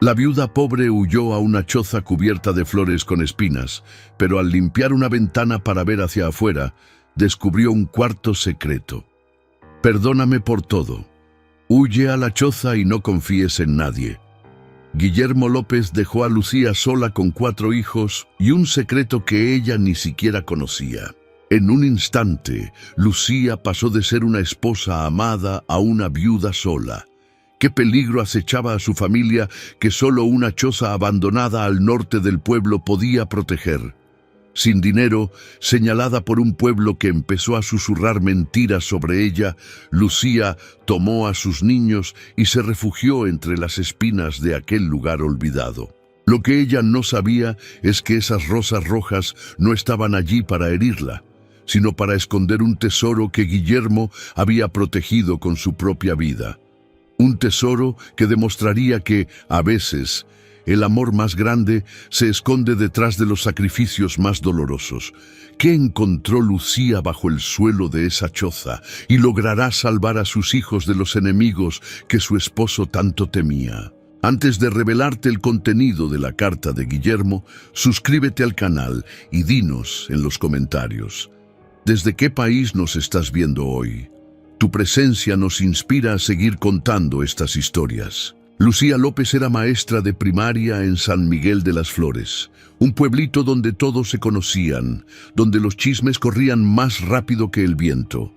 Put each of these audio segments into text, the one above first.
La viuda pobre huyó a una choza cubierta de flores con espinas, pero al limpiar una ventana para ver hacia afuera, descubrió un cuarto secreto. Perdóname por todo. Huye a la choza y no confíes en nadie. Guillermo López dejó a Lucía sola con 4 hijos y un secreto que ella ni siquiera conocía. En un instante, Lucía pasó de ser una esposa amada a una viuda sola. ¿Qué peligro acechaba a su familia que solo una choza abandonada al norte del pueblo podía proteger? Sin dinero, señalada por un pueblo que empezó a susurrar mentiras sobre ella, Lucía tomó a sus niños y se refugió entre las espinas de aquel lugar olvidado. Lo que ella no sabía es que esas rosas rojas no estaban allí para herirla, sino para esconder un tesoro que Guillermo había protegido con su propia vida. Un tesoro que demostraría que, a veces, el amor más grande se esconde detrás de los sacrificios más dolorosos. ¿Qué encontró Lucía bajo el suelo de esa choza? Y logrará salvar a sus hijos de los enemigos que su esposo tanto temía. Antes de revelarte el contenido de la carta de Guillermo, suscríbete al canal y dinos en los comentarios: ¿desde qué país nos estás viendo hoy? Tu presencia nos inspira a seguir contando estas historias. Lucía López era maestra de primaria en San Miguel de las Flores, un pueblito donde todos se conocían, donde los chismes corrían más rápido que el viento.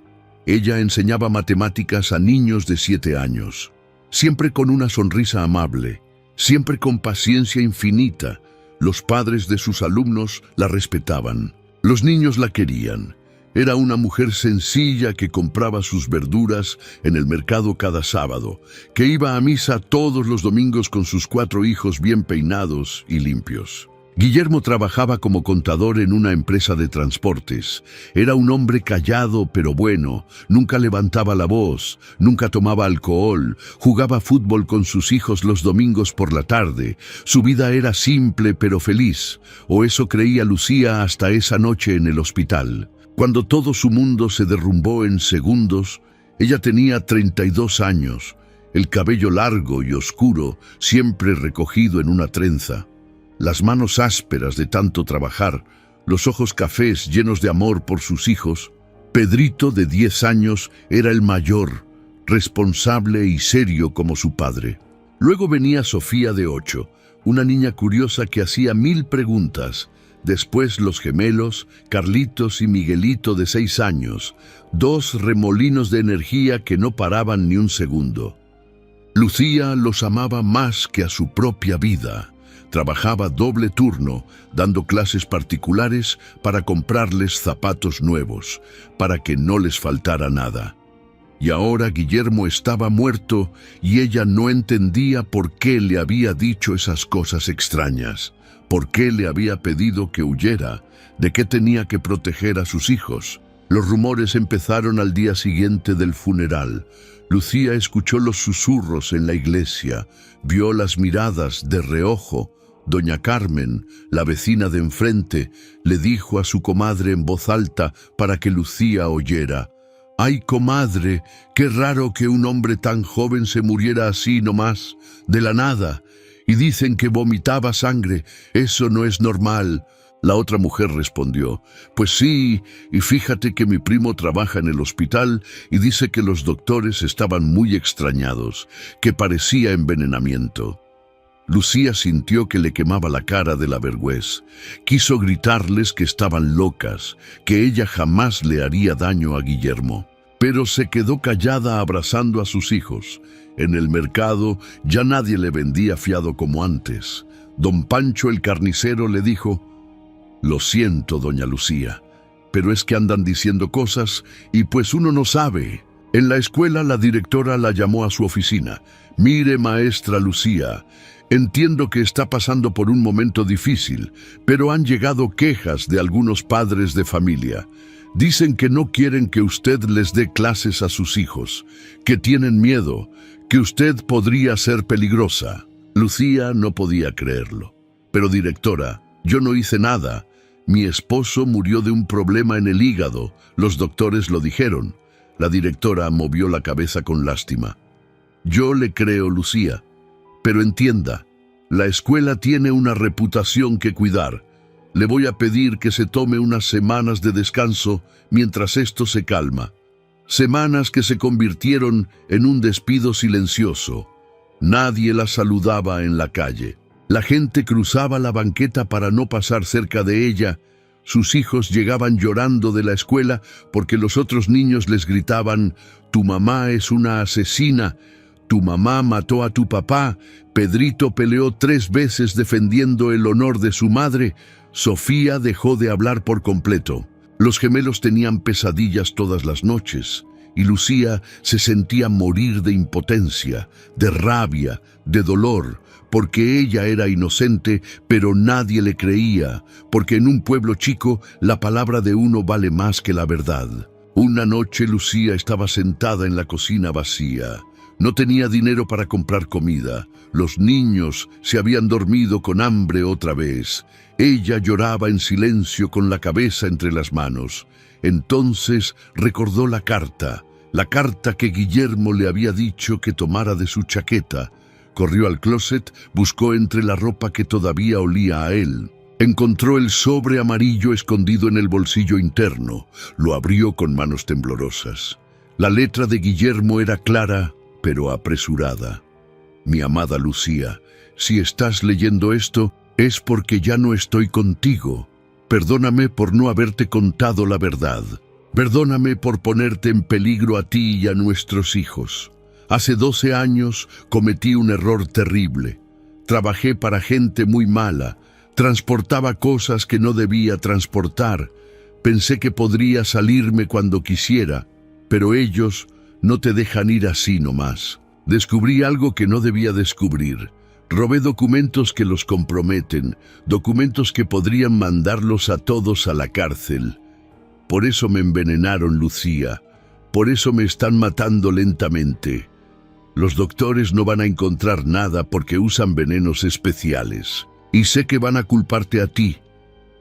Ella enseñaba matemáticas a niños de 7 años, siempre con una sonrisa amable, siempre con paciencia infinita. Los padres de sus alumnos la respetaban, los niños la querían. Era una mujer sencilla que compraba sus verduras en el mercado cada sábado, que iba a misa todos los domingos con sus 4 hijos bien peinados y limpios. Guillermo trabajaba como contador en una empresa de transportes. Era un hombre callado pero bueno, nunca levantaba la voz, nunca tomaba alcohol, jugaba fútbol con sus hijos los domingos por la tarde. Su vida era simple pero feliz, o eso creía Lucía hasta esa noche en el hospital. Cuando todo su mundo se derrumbó en segundos, ella tenía 32 años, el cabello largo y oscuro, siempre recogido en una trenza, las manos ásperas de tanto trabajar, los ojos cafés llenos de amor por sus hijos. Pedrito, de 10 años, era el mayor, responsable y serio como su padre. Luego venía Sofía, de 8, una niña curiosa que hacía 1000 preguntas. Después los gemelos, Carlitos y Miguelito, de 6 años, 2 remolinos de energía que no paraban ni un segundo. Lucía los amaba más que a su propia vida. Trabajaba doble turno, dando clases particulares para comprarles zapatos nuevos, para que no les faltara nada. Y ahora Guillermo estaba muerto y ella no entendía por qué le había dicho esas cosas extrañas. ¿Por qué le había pedido que huyera? ¿De qué tenía que proteger a sus hijos? Los rumores empezaron al día siguiente del funeral. Lucía escuchó los susurros en la iglesia, vio las miradas de reojo. Doña Carmen, la vecina de enfrente, le dijo a su comadre en voz alta para que Lucía oyera: «Ay, comadre, qué raro que un hombre tan joven se muriera así nomás, de la nada. Y dicen que vomitaba sangre. Eso no es normal». La otra mujer respondió: «Pues sí, y fíjate que mi primo trabaja en el hospital y dice que los doctores estaban muy extrañados, que parecía envenenamiento». Lucía sintió que le quemaba la cara de la vergüenza. Quiso gritarles que estaban locas, que ella jamás le haría daño a Guillermo. Pero se quedó callada abrazando a sus hijos. En el mercado ya nadie le vendía fiado como antes. Don Pancho el carnicero le dijo: «Lo siento, doña Lucía, pero es que andan diciendo cosas y pues uno no sabe». En la escuela la directora la llamó a su oficina. «Mire, maestra Lucía, entiendo que está pasando por un momento difícil, pero han llegado quejas de algunos padres de familia. Dicen que no quieren que usted les dé clases a sus hijos, que tienen miedo, que usted podría ser peligrosa». Lucía no podía creerlo. «Pero directora, yo no hice nada. Mi esposo murió de un problema en el hígado. Los doctores lo dijeron». La directora movió la cabeza con lástima. «Yo le creo, Lucía, pero entienda, La escuela tiene una reputación que cuidar. Le voy a pedir que se tome unas semanas de descanso mientras esto se calma. Semanas que se convirtieron en un despido silencioso. Nadie la saludaba en la calle. La gente cruzaba la banqueta para no pasar cerca de ella. Sus hijos llegaban llorando de la escuela porque los otros niños les gritaban: «Tu mamá es una asesina, tu mamá mató a tu papá, Pedrito peleó 3 veces defendiendo el honor de su madre». Sofía dejó de hablar por completo. Los gemelos tenían pesadillas todas las noches, y Lucía se sentía morir de impotencia, de rabia, de dolor, porque ella era inocente, pero nadie le creía, porque en un pueblo chico la palabra de uno vale más que la verdad. Una noche Lucía estaba sentada en la cocina vacía. No tenía dinero para comprar comida. Los niños se habían dormido con hambre otra vez. Ella lloraba en silencio con la cabeza entre las manos. Entonces recordó la carta que Guillermo le había dicho que tomara de su chaqueta. Corrió al closet, buscó entre la ropa que todavía olía a él. Encontró el sobre amarillo escondido en el bolsillo interno. Lo abrió con manos temblorosas. La letra de Guillermo era clara, pero apresurada. «Mi amada Lucía, si estás leyendo esto, es porque ya no estoy contigo. Perdóname por no haberte contado la verdad. Perdóname por ponerte en peligro a ti y a nuestros hijos. Hace 12 años cometí un error terrible. Trabajé para gente muy mala, transportaba cosas que no debía transportar. Pensé que podría salirme cuando quisiera, pero ellos no te dejan ir así nomás. Descubrí algo que no debía descubrir. Robé documentos que los comprometen, documentos que podrían mandarlos a todos a la cárcel. Por eso me envenenaron, Lucía. Por eso me están matando lentamente. Los doctores no van a encontrar nada porque usan venenos especiales. Y sé que van a culparte a ti.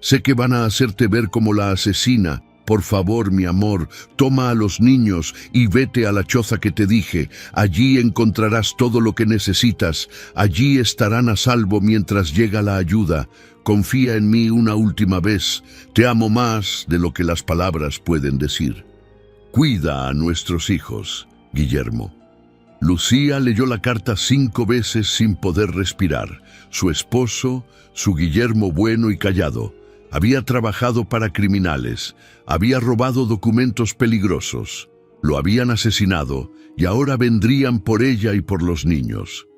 Sé que van a hacerte ver como la asesina. Por favor, mi amor, toma a los niños y vete a la choza que te dije. Allí encontrarás todo lo que necesitas. Allí estarán a salvo mientras llega la ayuda. Confía en mí una última vez. Te amo más de lo que las palabras pueden decir. Cuida a nuestros hijos, Guillermo». Lucía leyó la carta 5 veces sin poder respirar. Su esposo, su Guillermo bueno y callado, había trabajado para criminales, había robado documentos peligrosos, lo habían asesinado y ahora vendrían por ella y por los niños.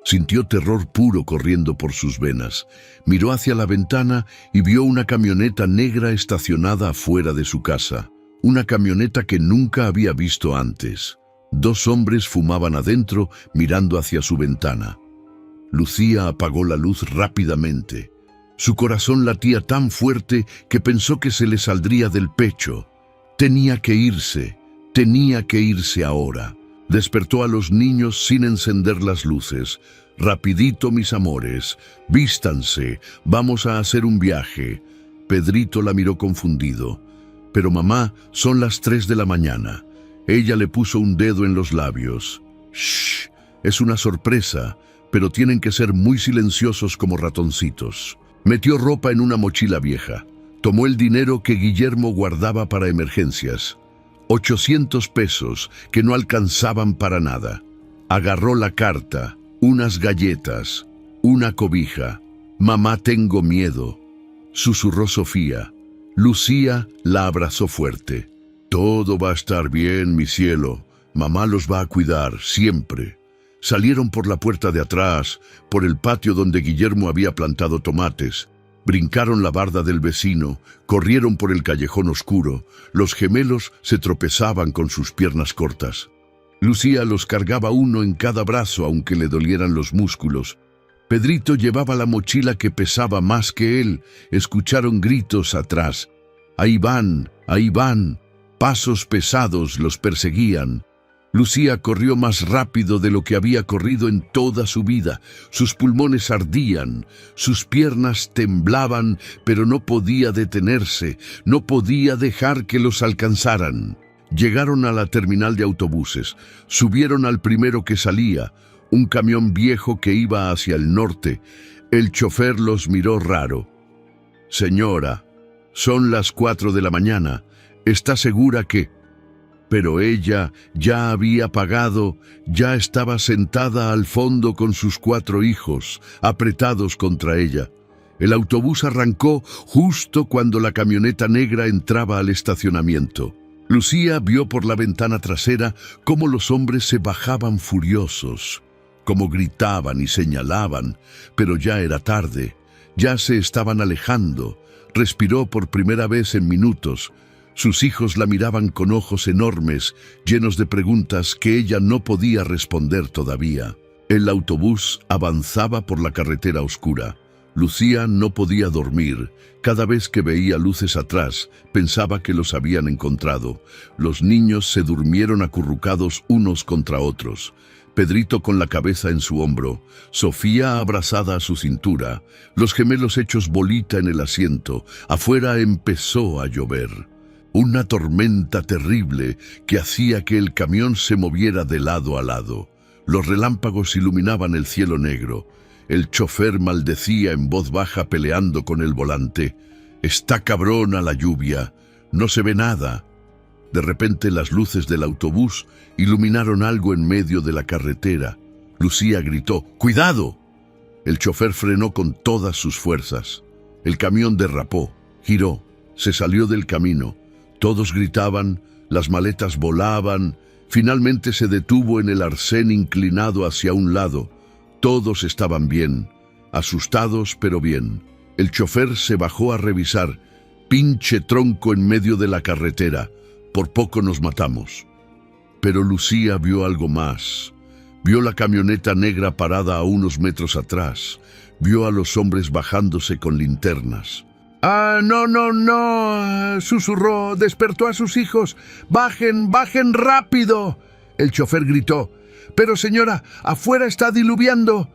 Sintió terror puro corriendo por sus venas. Miró hacia la ventana y vio una camioneta negra estacionada afuera de su casa. Una camioneta que nunca había visto antes. 2 hombres fumaban adentro mirando hacia su ventana. Lucía apagó la luz rápidamente. Su corazón latía tan fuerte que pensó que se le saldría del pecho. Tenía que irse ahora. Despertó a los niños sin encender las luces. «Rapidito, mis amores, vístanse, vamos a hacer un viaje». Pedrito la miró confundido. «Pero mamá, son las 3 de la mañana». Ella le puso un dedo en los labios. «Shh, es una sorpresa, pero tienen que ser muy silenciosos como ratoncitos». Metió ropa en una mochila vieja. Tomó el dinero que Guillermo guardaba para emergencias. 800 pesos que no alcanzaban para nada. Agarró la carta, unas galletas, una cobija. «Mamá, tengo miedo», susurró Sofía. Lucía la abrazó fuerte. «Todo va a estar bien, mi cielo. Mamá los va a cuidar, siempre». Salieron por la puerta de atrás, por el patio donde Guillermo había plantado tomates. Brincaron la barda del vecino, corrieron por el callejón oscuro. Los gemelos se tropezaban con sus piernas cortas. Lucía los cargaba uno en cada brazo, aunque le dolieran los músculos. Pedrito llevaba la mochila que pesaba más que él. Escucharon gritos atrás. Ahí van! Pasos pesados los perseguían. Lucía corrió más rápido de lo que había corrido en toda su vida. Sus pulmones ardían, sus piernas temblaban, pero no podía detenerse, no podía dejar que los alcanzaran. Llegaron a la terminal de autobuses, subieron al primero que salía. un camión viejo que iba hacia el norte. El chofer los miró raro. «Señora, son las 4 de la mañana. ¿Está segura que...?» Pero ella ya había pagado, ya estaba sentada al fondo con sus 4 hijos, apretados contra ella. El autobús arrancó justo cuando la camioneta negra entraba al estacionamiento. Lucía vio por la ventana trasera cómo los hombres se bajaban furiosos, cómo gritaban y señalaban, pero ya era tarde, ya se estaban alejando. Respiró por primera vez en minutos. Sus hijos la miraban con ojos enormes, llenos de preguntas que ella no podía responder todavía. El autobús avanzaba por la carretera oscura. Lucía no podía dormir. Cada vez que veía luces atrás, pensaba que los habían encontrado. Los niños se durmieron acurrucados unos contra otros. Pedrito con la cabeza en su hombro, Sofía abrazada a su cintura, los gemelos hechos bolita en el asiento. Afuera empezó a llover. Una tormenta terrible que hacía que el camión se moviera de lado a lado. Los relámpagos iluminaban el cielo negro. El chofer maldecía en voz baja peleando con el volante. «Está cabrona la lluvia, no se ve nada». De repente las luces del autobús iluminaron algo en medio de la carretera. Lucía gritó: «¡Cuidado!». El chofer frenó con todas sus fuerzas. El camión derrapó, giró, se salió del camino. Todos gritaban, las maletas volaban. Finalmente se detuvo en el arcén inclinado hacia un lado. Todos estaban bien, asustados pero bien. El chofer se bajó a revisar. «Pinche tronco en medio de la carretera. Por poco nos matamos». Pero Lucía vio algo más. Vio la camioneta negra parada a unos metros atrás. Vio a los hombres bajándose con linternas. «¡Ah, no, no, no!», susurró, despertó a sus hijos. «¡Bajen, bajen rápido!». El chofer gritó: «Pero señora, afuera está diluviando».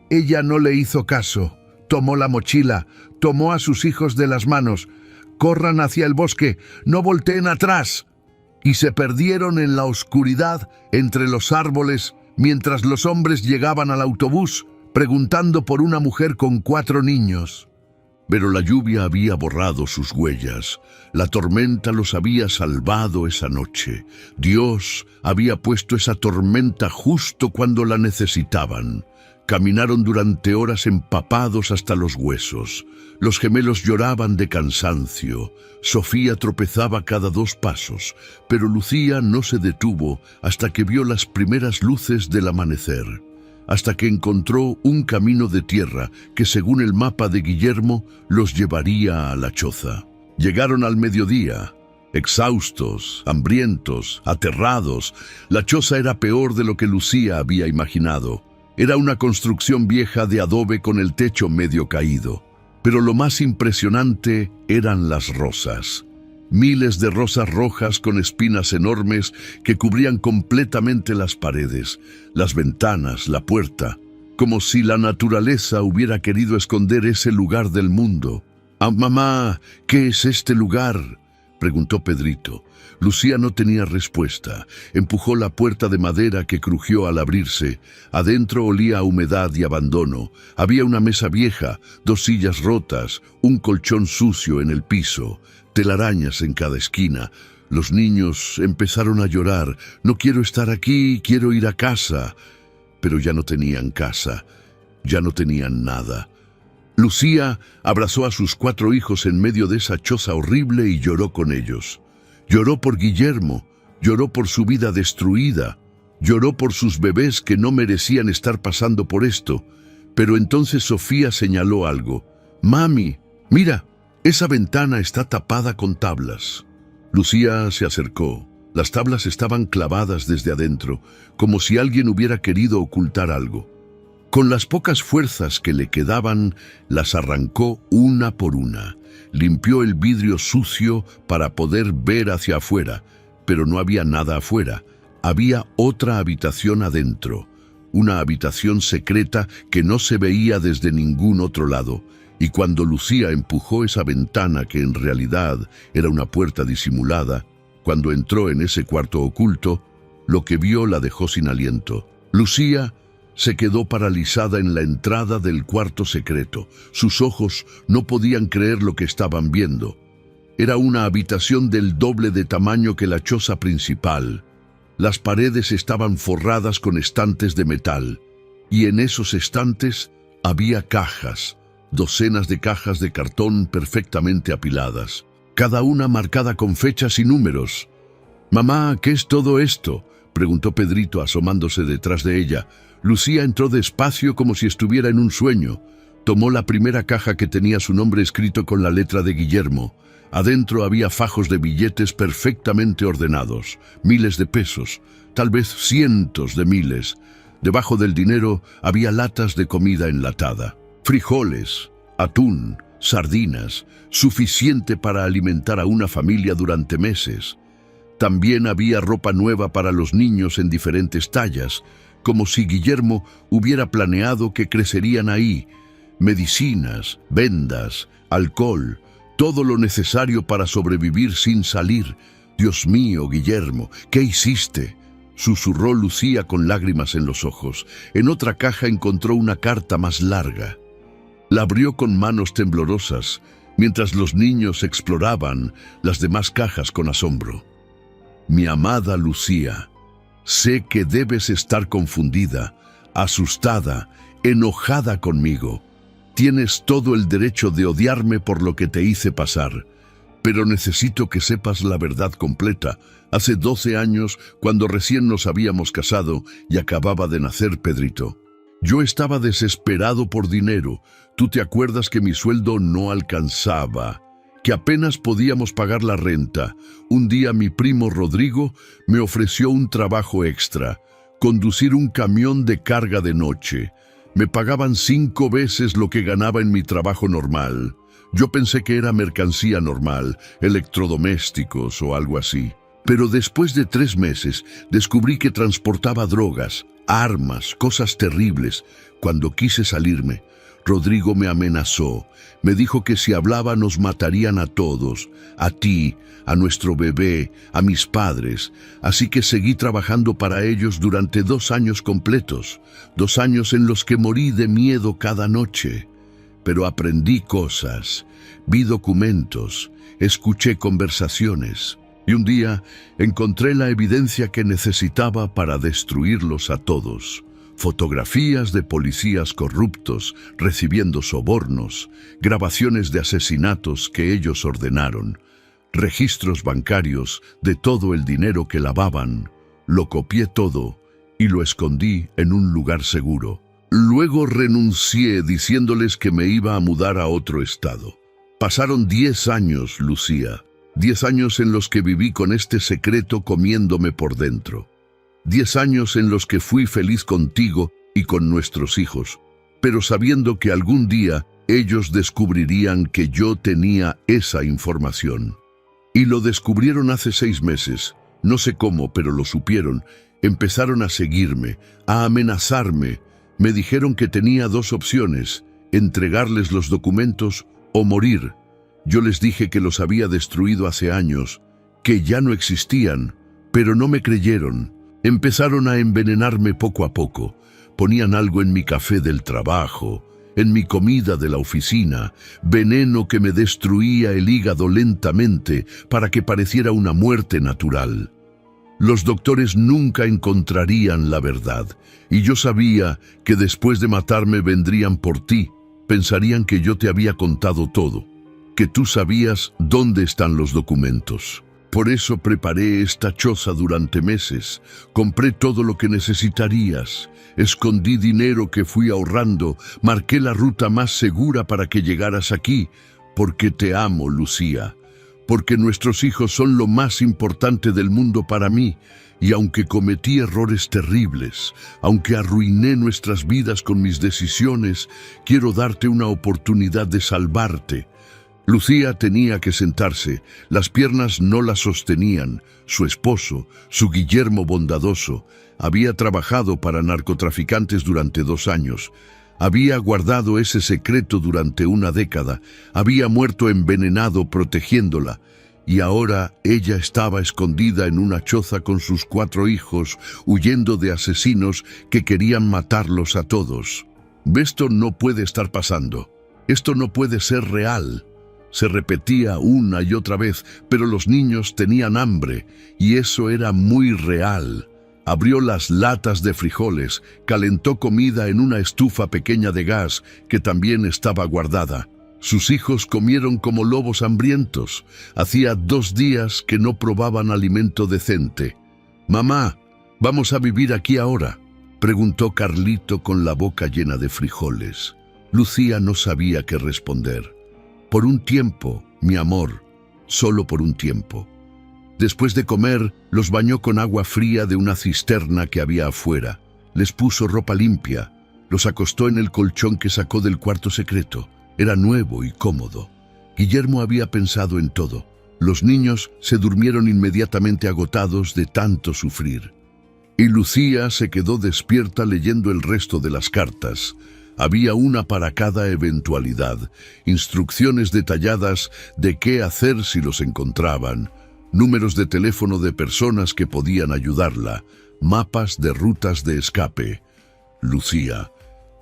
Ella no le hizo caso. Tomó la mochila, tomó a sus hijos de las manos. «Corran hacia el bosque, no volteen atrás». Y se perdieron en la oscuridad entre los árboles mientras los hombres llegaban al autobús preguntando por una mujer con 4 niños. Pero la lluvia había borrado sus huellas. La tormenta los había salvado esa noche. Dios había puesto esa tormenta justo cuando la necesitaban. Caminaron durante horas empapados hasta los huesos. Los gemelos lloraban de cansancio. Sofía tropezaba cada 2 pasos, pero Lucía no se detuvo hasta que vio las primeras luces del amanecer. Hasta que encontró un camino de tierra que, según el mapa de Guillermo, los llevaría a la choza. Llegaron al mediodía, exhaustos, hambrientos, aterrados. La choza era peor de lo que Lucía había imaginado. Era una construcción vieja de adobe con el techo medio caído. Pero lo más impresionante eran las rosas. Miles de rosas rojas con espinas enormes que cubrían completamente las paredes, las ventanas, la puerta, como si la naturaleza hubiera querido esconder ese lugar del mundo. «Ah, mamá, ¿qué es este lugar?», preguntó Pedrito. Lucía no tenía respuesta. Empujó la puerta de madera que crujió al abrirse. Adentro olía a humedad y abandono. Había una mesa vieja, 2 sillas rotas, un colchón sucio en el piso, telarañas en cada esquina. Los niños empezaron a llorar. «No quiero estar aquí, quiero ir a casa». Pero ya no tenían casa, ya no tenían nada. Lucía abrazó a sus 4 hijos en medio de esa choza horrible y lloró con ellos. Lloró por Guillermo, lloró por su vida destruida, lloró por sus bebés que no merecían estar pasando por esto. Pero entonces Sofía señaló algo. «Mami, mira, esa ventana está tapada con tablas». Lucía se acercó. Las tablas estaban clavadas desde adentro, como si alguien hubiera querido ocultar algo. Con las pocas fuerzas que le quedaban, las arrancó una por una. Limpió el vidrio sucio para poder ver hacia afuera, pero no había nada afuera. Había otra habitación adentro, una habitación secreta que no se veía desde ningún otro lado. Y cuando Lucía empujó esa ventana, que en realidad era una puerta disimulada, cuando entró en ese cuarto oculto, lo que vio la dejó sin aliento. Lucía Se quedó paralizada en la entrada del cuarto secreto. Sus ojos no podían creer lo que estaban viendo. Era una habitación del doble de tamaño que la choza principal. Las paredes estaban forradas con estantes de metal, y en esos estantes había cajas, docenas de cajas de cartón perfectamente apiladas, cada una marcada con fechas y números. «Mamá, ¿qué es todo esto?», preguntó Pedrito asomándose detrás de ella. Lucía entró despacio como si estuviera en un sueño. Tomó la primera caja que tenía su nombre escrito con la letra de Guillermo. Adentro había fajos de billetes perfectamente ordenados, miles de pesos, tal vez cientos de miles. Debajo del dinero había latas de comida enlatada, frijoles, atún, sardinas, suficiente para alimentar a una familia durante meses. También había ropa nueva para los niños en diferentes tallas, como si Guillermo hubiera planeado que crecerían ahí. Medicinas, vendas, alcohol, todo lo necesario para sobrevivir sin salir. «Dios mío, Guillermo, ¿qué hiciste?», susurró Lucía con lágrimas en los ojos. En otra caja encontró una carta más larga. La abrió con manos temblorosas, mientras los niños exploraban las demás cajas con asombro. «Mi amada Lucía, sé que debes estar confundida, asustada, enojada conmigo. Tienes todo el derecho de odiarme por lo que te hice pasar, pero necesito que sepas la verdad completa. Hace 12 años, cuando recién nos habíamos casado y acababa de nacer Pedrito, yo estaba desesperado por dinero. Tú te acuerdas que mi sueldo no alcanzaba, que apenas podíamos pagar la renta. Un día mi primo Rodrigo me ofreció un trabajo extra, conducir un camión de carga de noche. Me pagaban 5 veces lo que ganaba en mi trabajo normal. Yo pensé que era mercancía normal, electrodomésticos o algo así. Pero después de 3 meses descubrí que transportaba drogas, armas, cosas terribles. Cuando quise salirme, Rodrigo me amenazó. Me dijo que si hablaba nos matarían a todos, a ti, a nuestro bebé, a mis padres. Así que seguí trabajando para ellos durante 2 años completos, 2 años en los que morí de miedo cada noche. Pero aprendí cosas, vi documentos, escuché conversaciones, y un día encontré la evidencia que necesitaba para destruirlos a todos. Fotografías de policías corruptos recibiendo sobornos, grabaciones de asesinatos que ellos ordenaron, registros bancarios de todo el dinero que lavaban. Lo copié todo y lo escondí en un lugar seguro. Luego renuncié diciéndoles que me iba a mudar a otro estado. Pasaron 10 años, Lucía, 10 años en los que viví con este secreto comiéndome por dentro. 10 años en los que fui feliz contigo y con nuestros hijos, pero sabiendo que algún día ellos descubrirían que yo tenía esa información. Y lo descubrieron hace 6 meses. No sé cómo, pero lo supieron. Empezaron a seguirme, a amenazarme. Me dijeron que tenía 2 opciones: entregarles los documentos o morir. Yo les dije que los había destruido hace años, que ya no existían, pero no me creyeron. Empezaron a envenenarme poco a poco. Ponían algo en mi café del trabajo, en mi comida de la oficina, veneno que me destruía el hígado lentamente para que pareciera una muerte natural. Los doctores nunca encontrarían la verdad, y yo sabía que después de matarme vendrían por ti. Pensarían que yo te había contado todo, que tú sabías dónde están los documentos. Por eso preparé esta choza durante meses. Compré todo lo que necesitarías. Escondí dinero que fui ahorrando. Marqué la ruta más segura para que llegaras aquí. Porque te amo, Lucía. Porque nuestros hijos son lo más importante del mundo para mí. Y aunque cometí errores terribles, aunque arruiné nuestras vidas con mis decisiones, quiero darte una oportunidad de salvarte. Lucía tenía que sentarse, las piernas no la sostenían. Su esposo, su Guillermo bondadoso, había trabajado para narcotraficantes durante 2 años. Había guardado ese secreto durante 1 década, había muerto envenenado protegiéndola. y ahora ella estaba escondida en una choza con sus 4 hijos, huyendo de asesinos que querían matarlos a todos. Esto no puede estar pasando. Esto no puede ser real. Se repetía una y otra vez, pero los niños tenían hambre, y eso era muy real. Abrió las latas de frijoles, calentó comida en una estufa pequeña de gas que también estaba guardada. Sus hijos comieron como lobos hambrientos. Hacía 2 días que no probaban alimento decente. «Mamá, ¿vamos a vivir aquí ahora?», preguntó Carlito con la boca llena de frijoles. Lucía no sabía qué responder. «Por un tiempo, mi amor, solo por un tiempo». Después de comer, los bañó con agua fría de una cisterna que había afuera. Les puso ropa limpia. Los acostó en el colchón que sacó del cuarto secreto. Era nuevo y cómodo. Guillermo había pensado en todo. Los niños se durmieron inmediatamente agotados de tanto sufrir. Y Lucía se quedó despierta leyendo el resto de las cartas. Había una para cada eventualidad, instrucciones detalladas de qué hacer si los encontraban, números de teléfono de personas que podían ayudarla, mapas de rutas de escape. Lucía,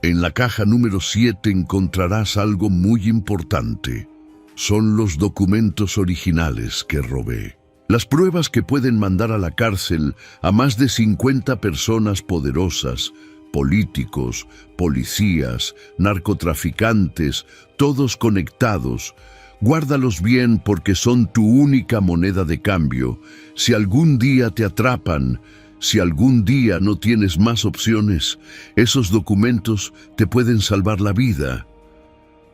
en la caja número 7 encontrarás algo muy importante. Son los documentos originales que robé. Las pruebas que pueden mandar a la cárcel a más de 50 personas poderosas, políticos, policías, narcotraficantes, todos conectados. Guárdalos bien porque son tu única moneda de cambio. Si algún día te atrapan, si algún día no tienes más opciones, esos documentos te pueden salvar la vida.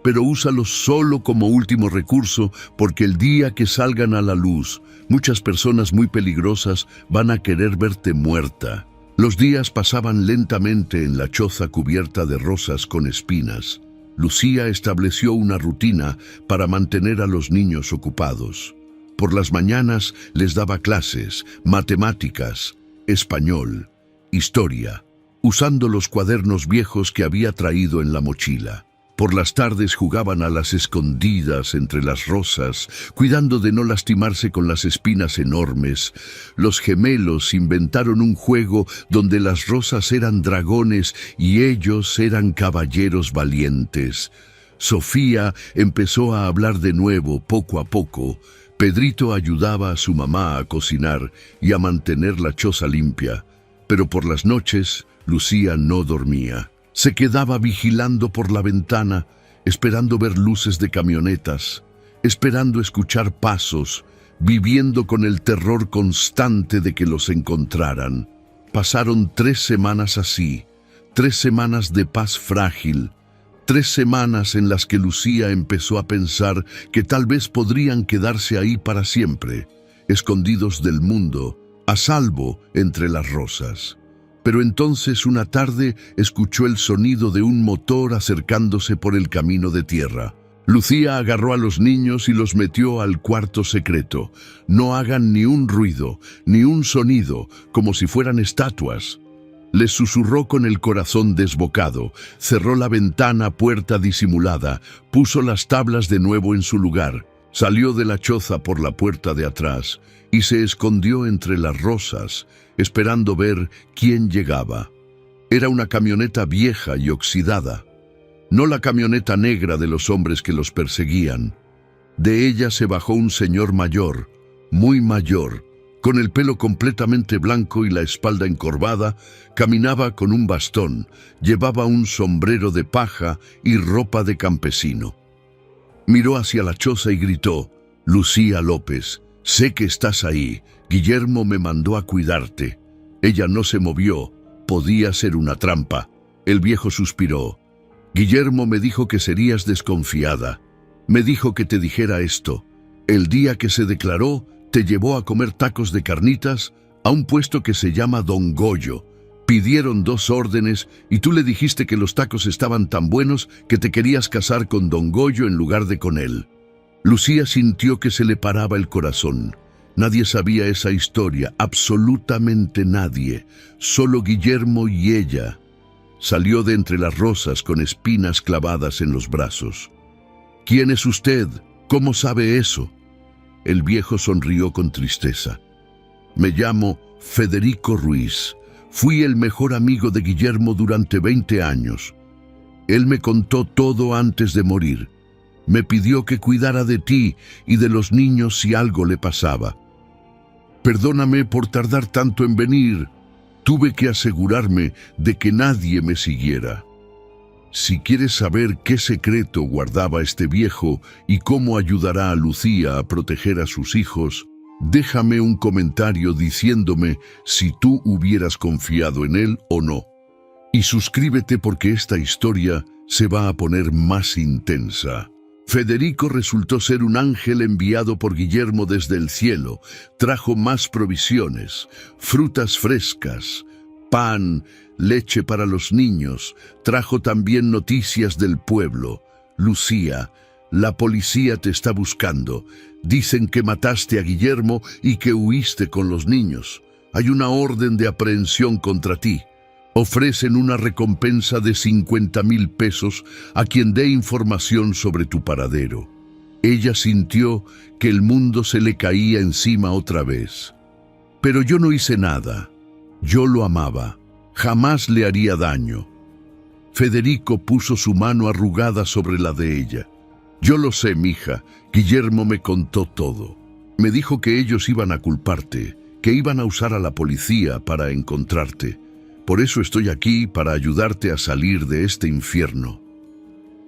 Pero úsalos solo como último recurso porque el día que salgan a la luz, muchas personas muy peligrosas van a querer verte muerta. Los días pasaban lentamente en la choza cubierta de rosas con espinas. Lucía estableció una rutina para mantener a los niños ocupados. Por las mañanas les daba clases, matemáticas, español, historia, usando los cuadernos viejos que había traído en la mochila. Por las tardes jugaban a las escondidas entre las rosas, cuidando de no lastimarse con las espinas enormes. Los gemelos inventaron un juego donde las rosas eran dragones y ellos eran caballeros valientes. Sofía empezó a hablar de nuevo poco a poco. Pedrito ayudaba a su mamá a cocinar y a mantener la choza limpia, pero por las noches Lucía no dormía. Se quedaba vigilando por la ventana, esperando ver luces de camionetas, esperando escuchar pasos, viviendo con el terror constante de que los encontraran. Pasaron 3 semanas así, 3 semanas de paz frágil, 3 semanas en las que Lucía empezó a pensar que tal vez podrían quedarse ahí para siempre, escondidos del mundo, a salvo entre las rosas. Pero entonces una tarde escuchó el sonido de un motor acercándose por el camino de tierra. Lucía agarró a los niños y los metió al cuarto secreto. No hagan ni un ruido, ni un sonido, como si fueran estatuas. Les susurró con el corazón desbocado, cerró la ventana puerta disimulada, puso las tablas de nuevo en su lugar, salió de la choza por la puerta de atrás y se escondió entre las rosas, esperando ver quién llegaba. Era una camioneta vieja y oxidada, no la camioneta negra de los hombres que los perseguían. De ella se bajó un señor mayor, muy mayor, con el pelo completamente blanco y la espalda encorvada, caminaba con un bastón, llevaba un sombrero de paja y ropa de campesino. Miró hacia la choza y gritó: «Lucía López, sé que estás ahí. Guillermo me mandó a cuidarte». Ella no se movió. Podía ser una trampa. El viejo suspiró. «Guillermo me dijo que serías desconfiada. Me dijo que te dijera esto. El día que se declaró, te llevó a comer tacos de carnitas a un puesto que se llama Don Goyo. Pidieron 2 órdenes y tú le dijiste que los tacos estaban tan buenos que te querías casar con Don Goyo en lugar de con él». Lucía sintió que se le paraba el corazón. Nadie sabía esa historia, absolutamente nadie, solo Guillermo y ella. Salió de entre las rosas con espinas clavadas en los brazos. «¿Quién es usted? ¿Cómo sabe eso?». El viejo sonrió con tristeza. Me llamo Federico Ruiz. Fui el mejor amigo de Guillermo durante 20 años. Él me contó todo antes de morir. Me pidió que cuidara de ti y de los niños si algo le pasaba. Perdóname por tardar tanto en venir. Tuve que asegurarme de que nadie me siguiera. Si quieres saber qué secreto guardaba este viejo y cómo ayudará a Lucía a proteger a sus hijos, déjame un comentario diciéndome si tú hubieras confiado en él o no. Y suscríbete porque esta historia se va a poner más intensa. Federico resultó ser un ángel enviado por Guillermo desde el cielo. Trajo más provisiones, frutas frescas, pan, leche para los niños. Trajo también noticias del pueblo. Lucía, la policía te está buscando. Dicen que mataste a Guillermo y que huiste con los niños. Hay una orden de aprehensión contra ti. Ofrecen una recompensa de 50,000 pesos a quien dé información sobre tu paradero. Ella sintió que el mundo se le caía encima otra vez. Pero yo no hice nada. Yo lo amaba. Jamás le haría daño. Federico puso su mano arrugada sobre la de ella. Yo lo sé, mija. Guillermo me contó todo. Me dijo que ellos iban a culparte, que iban a usar a la policía para encontrarte. Por eso estoy aquí, para ayudarte a salir de este infierno.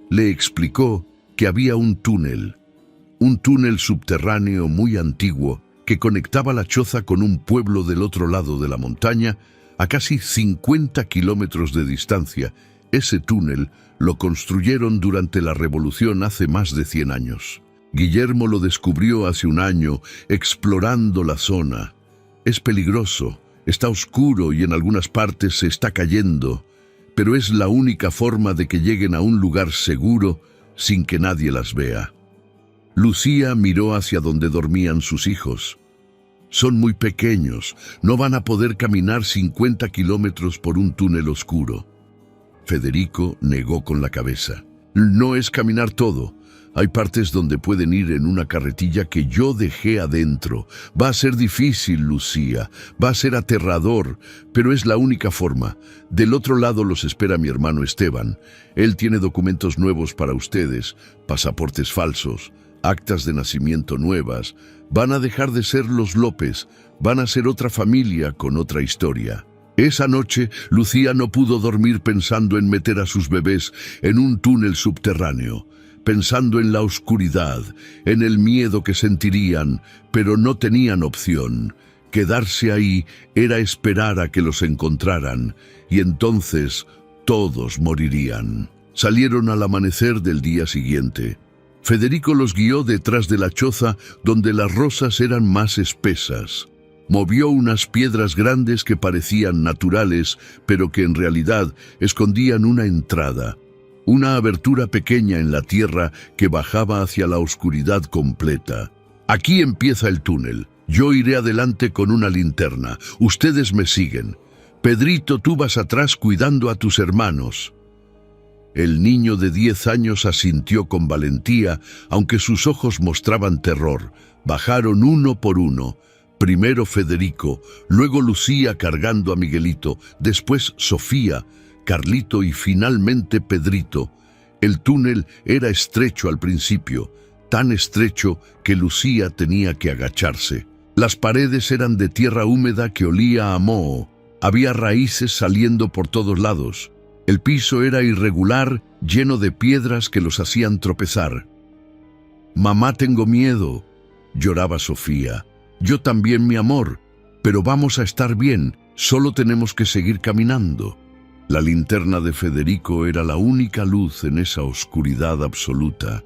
Le explicó que había un túnel subterráneo muy antiguo que conectaba la choza con un pueblo del otro lado de la montaña a casi 50 kilómetros de distancia. Ese túnel lo construyeron durante la Revolución hace más de 100 años. Guillermo lo descubrió hace un año explorando la zona. Es peligroso. Está oscuro y en algunas partes se está cayendo, pero es la única forma de que lleguen a un lugar seguro sin que nadie las vea. Lucía miró hacia donde dormían sus hijos. Son muy pequeños, no van a poder caminar 50 kilómetros por un túnel oscuro. Federico negó con la cabeza. No es caminar todo. Hay partes donde pueden ir en una carretilla que yo dejé adentro. Va a ser difícil, Lucía. Va a ser aterrador, pero es la única forma. Del otro lado los espera mi hermano Esteban. Él tiene documentos nuevos para ustedes, pasaportes falsos, actas de nacimiento nuevas. Van a dejar de ser los López. Van a ser otra familia con otra historia. Esa noche, Lucía no pudo dormir pensando en meter a sus bebés en un túnel subterráneo. Pensando en la oscuridad, en el miedo que sentirían, pero no tenían opción. Quedarse ahí era esperar a que los encontraran, y entonces todos morirían. Salieron al amanecer del día siguiente. Federico los guió detrás de la choza, donde las rosas eran más espesas. Movió unas piedras grandes que parecían naturales, pero que en realidad escondían una entrada. Una abertura pequeña en la tierra que bajaba hacia la oscuridad completa. Aquí empieza el túnel. Yo iré adelante con una linterna. Ustedes me siguen. Pedrito, tú vas atrás cuidando a tus hermanos. El niño de 10 años asintió con valentía, aunque sus ojos mostraban terror. Bajaron uno por uno. Primero Federico, luego Lucía cargando a Miguelito, después Sofía, Carlito y finalmente Pedrito. El túnel era estrecho al principio, tan estrecho que Lucía tenía que agacharse. Las paredes eran de tierra húmeda que olía a moho. Había raíces saliendo por todos lados. El piso era irregular, lleno de piedras que los hacían tropezar. «Mamá, tengo miedo», lloraba Sofía. «Yo también, mi amor, pero vamos a estar bien, solo tenemos que seguir caminando». La linterna de Federico era la única luz en esa oscuridad absoluta.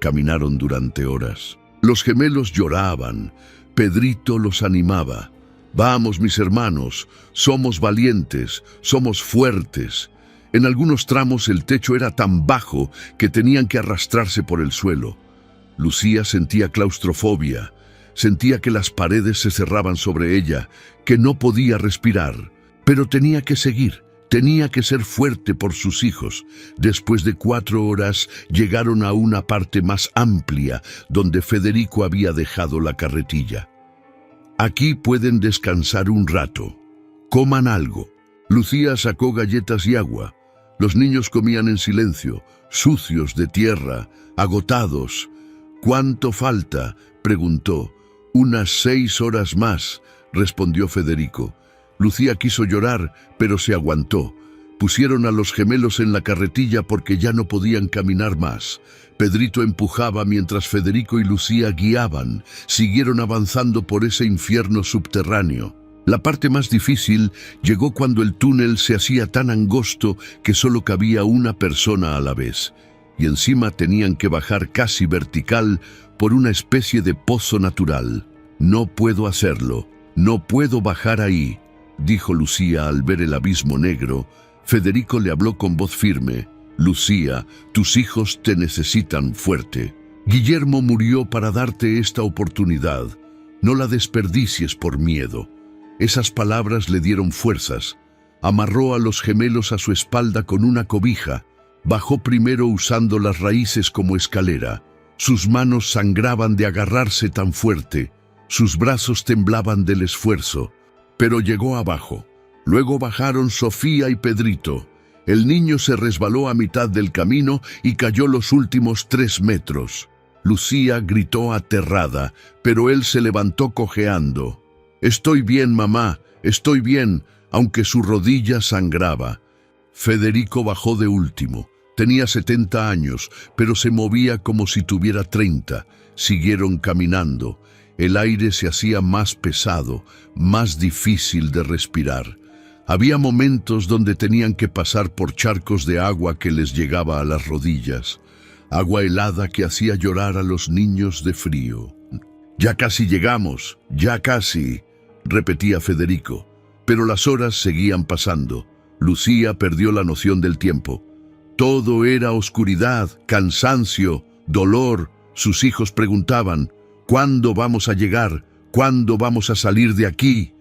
Caminaron durante horas. Los gemelos lloraban. Pedrito los animaba. «Vamos, mis hermanos, somos valientes, somos fuertes». En algunos tramos el techo era tan bajo que tenían que arrastrarse por el suelo. Lucía sentía claustrofobia. Sentía que las paredes se cerraban sobre ella, que no podía respirar. Pero tenía que seguir. Tenía que ser fuerte por sus hijos. Después de 4 horas llegaron a una parte más amplia donde Federico había dejado la carretilla. Aquí pueden descansar un rato. Coman algo. Lucía sacó galletas y agua. Los niños comían en silencio, sucios de tierra, agotados. «¿Cuánto falta?», preguntó. «Unas 6 horas más», respondió Federico. Lucía quiso llorar, pero se aguantó. Pusieron a los gemelos en la carretilla porque ya no podían caminar más. Pedrito empujaba mientras Federico y Lucía guiaban. Siguieron avanzando por ese infierno subterráneo. La parte más difícil llegó cuando el túnel se hacía tan angosto que solo cabía una persona a la vez. Y encima tenían que bajar casi vertical por una especie de pozo natural. «No puedo hacerlo, no puedo bajar ahí», dijo Lucía al ver el abismo negro. Federico le habló con voz firme. «Lucía, tus hijos te necesitan fuerte. Guillermo murió para darte esta oportunidad. No la desperdicies por miedo». Esas palabras le dieron fuerzas. Amarró a los gemelos a su espalda con una cobija. Bajó primero usando las raíces como escalera. Sus manos sangraban de agarrarse tan fuerte. Sus brazos temblaban del esfuerzo. Pero llegó abajo. Luego bajaron Sofía y Pedrito. El niño se resbaló a mitad del camino y cayó los últimos 3 metros. Lucía gritó aterrada, pero él se levantó cojeando. «Estoy bien, mamá, estoy bien», aunque su rodilla sangraba. Federico bajó de último. Tenía 70 años, pero se movía como si tuviera 30. Siguieron caminando. El aire se hacía más pesado, más difícil de respirar. Había momentos donde tenían que pasar por charcos de agua que les llegaba a las rodillas. Agua helada que hacía llorar a los niños de frío. «Ya casi llegamos, ya casi», repetía Federico. Pero las horas seguían pasando. Lucía perdió la noción del tiempo. Todo era oscuridad, cansancio, dolor. Sus hijos preguntaban: «¿Cuándo vamos a llegar? ¿Cuándo vamos a salir de aquí?».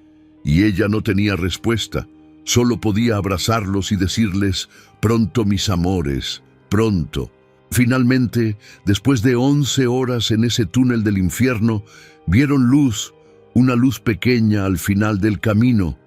Y ella no tenía respuesta. Solo podía abrazarlos y decirles: «Pronto, mis amores, pronto». Finalmente, después de 11 horas en ese túnel del infierno, vieron luz, una luz pequeña al final del camino.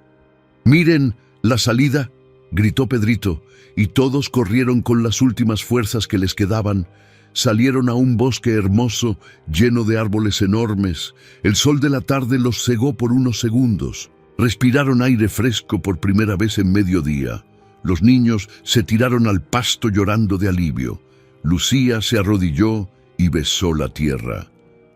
«¡Miren la salida!», gritó Pedrito, y todos corrieron con las últimas fuerzas que les quedaban. Salieron a un bosque hermoso, lleno de árboles enormes. El sol de la tarde los cegó por unos segundos. Respiraron aire fresco por primera vez en mediodía. Los niños se tiraron al pasto llorando de alivio. Lucía se arrodilló y besó la tierra.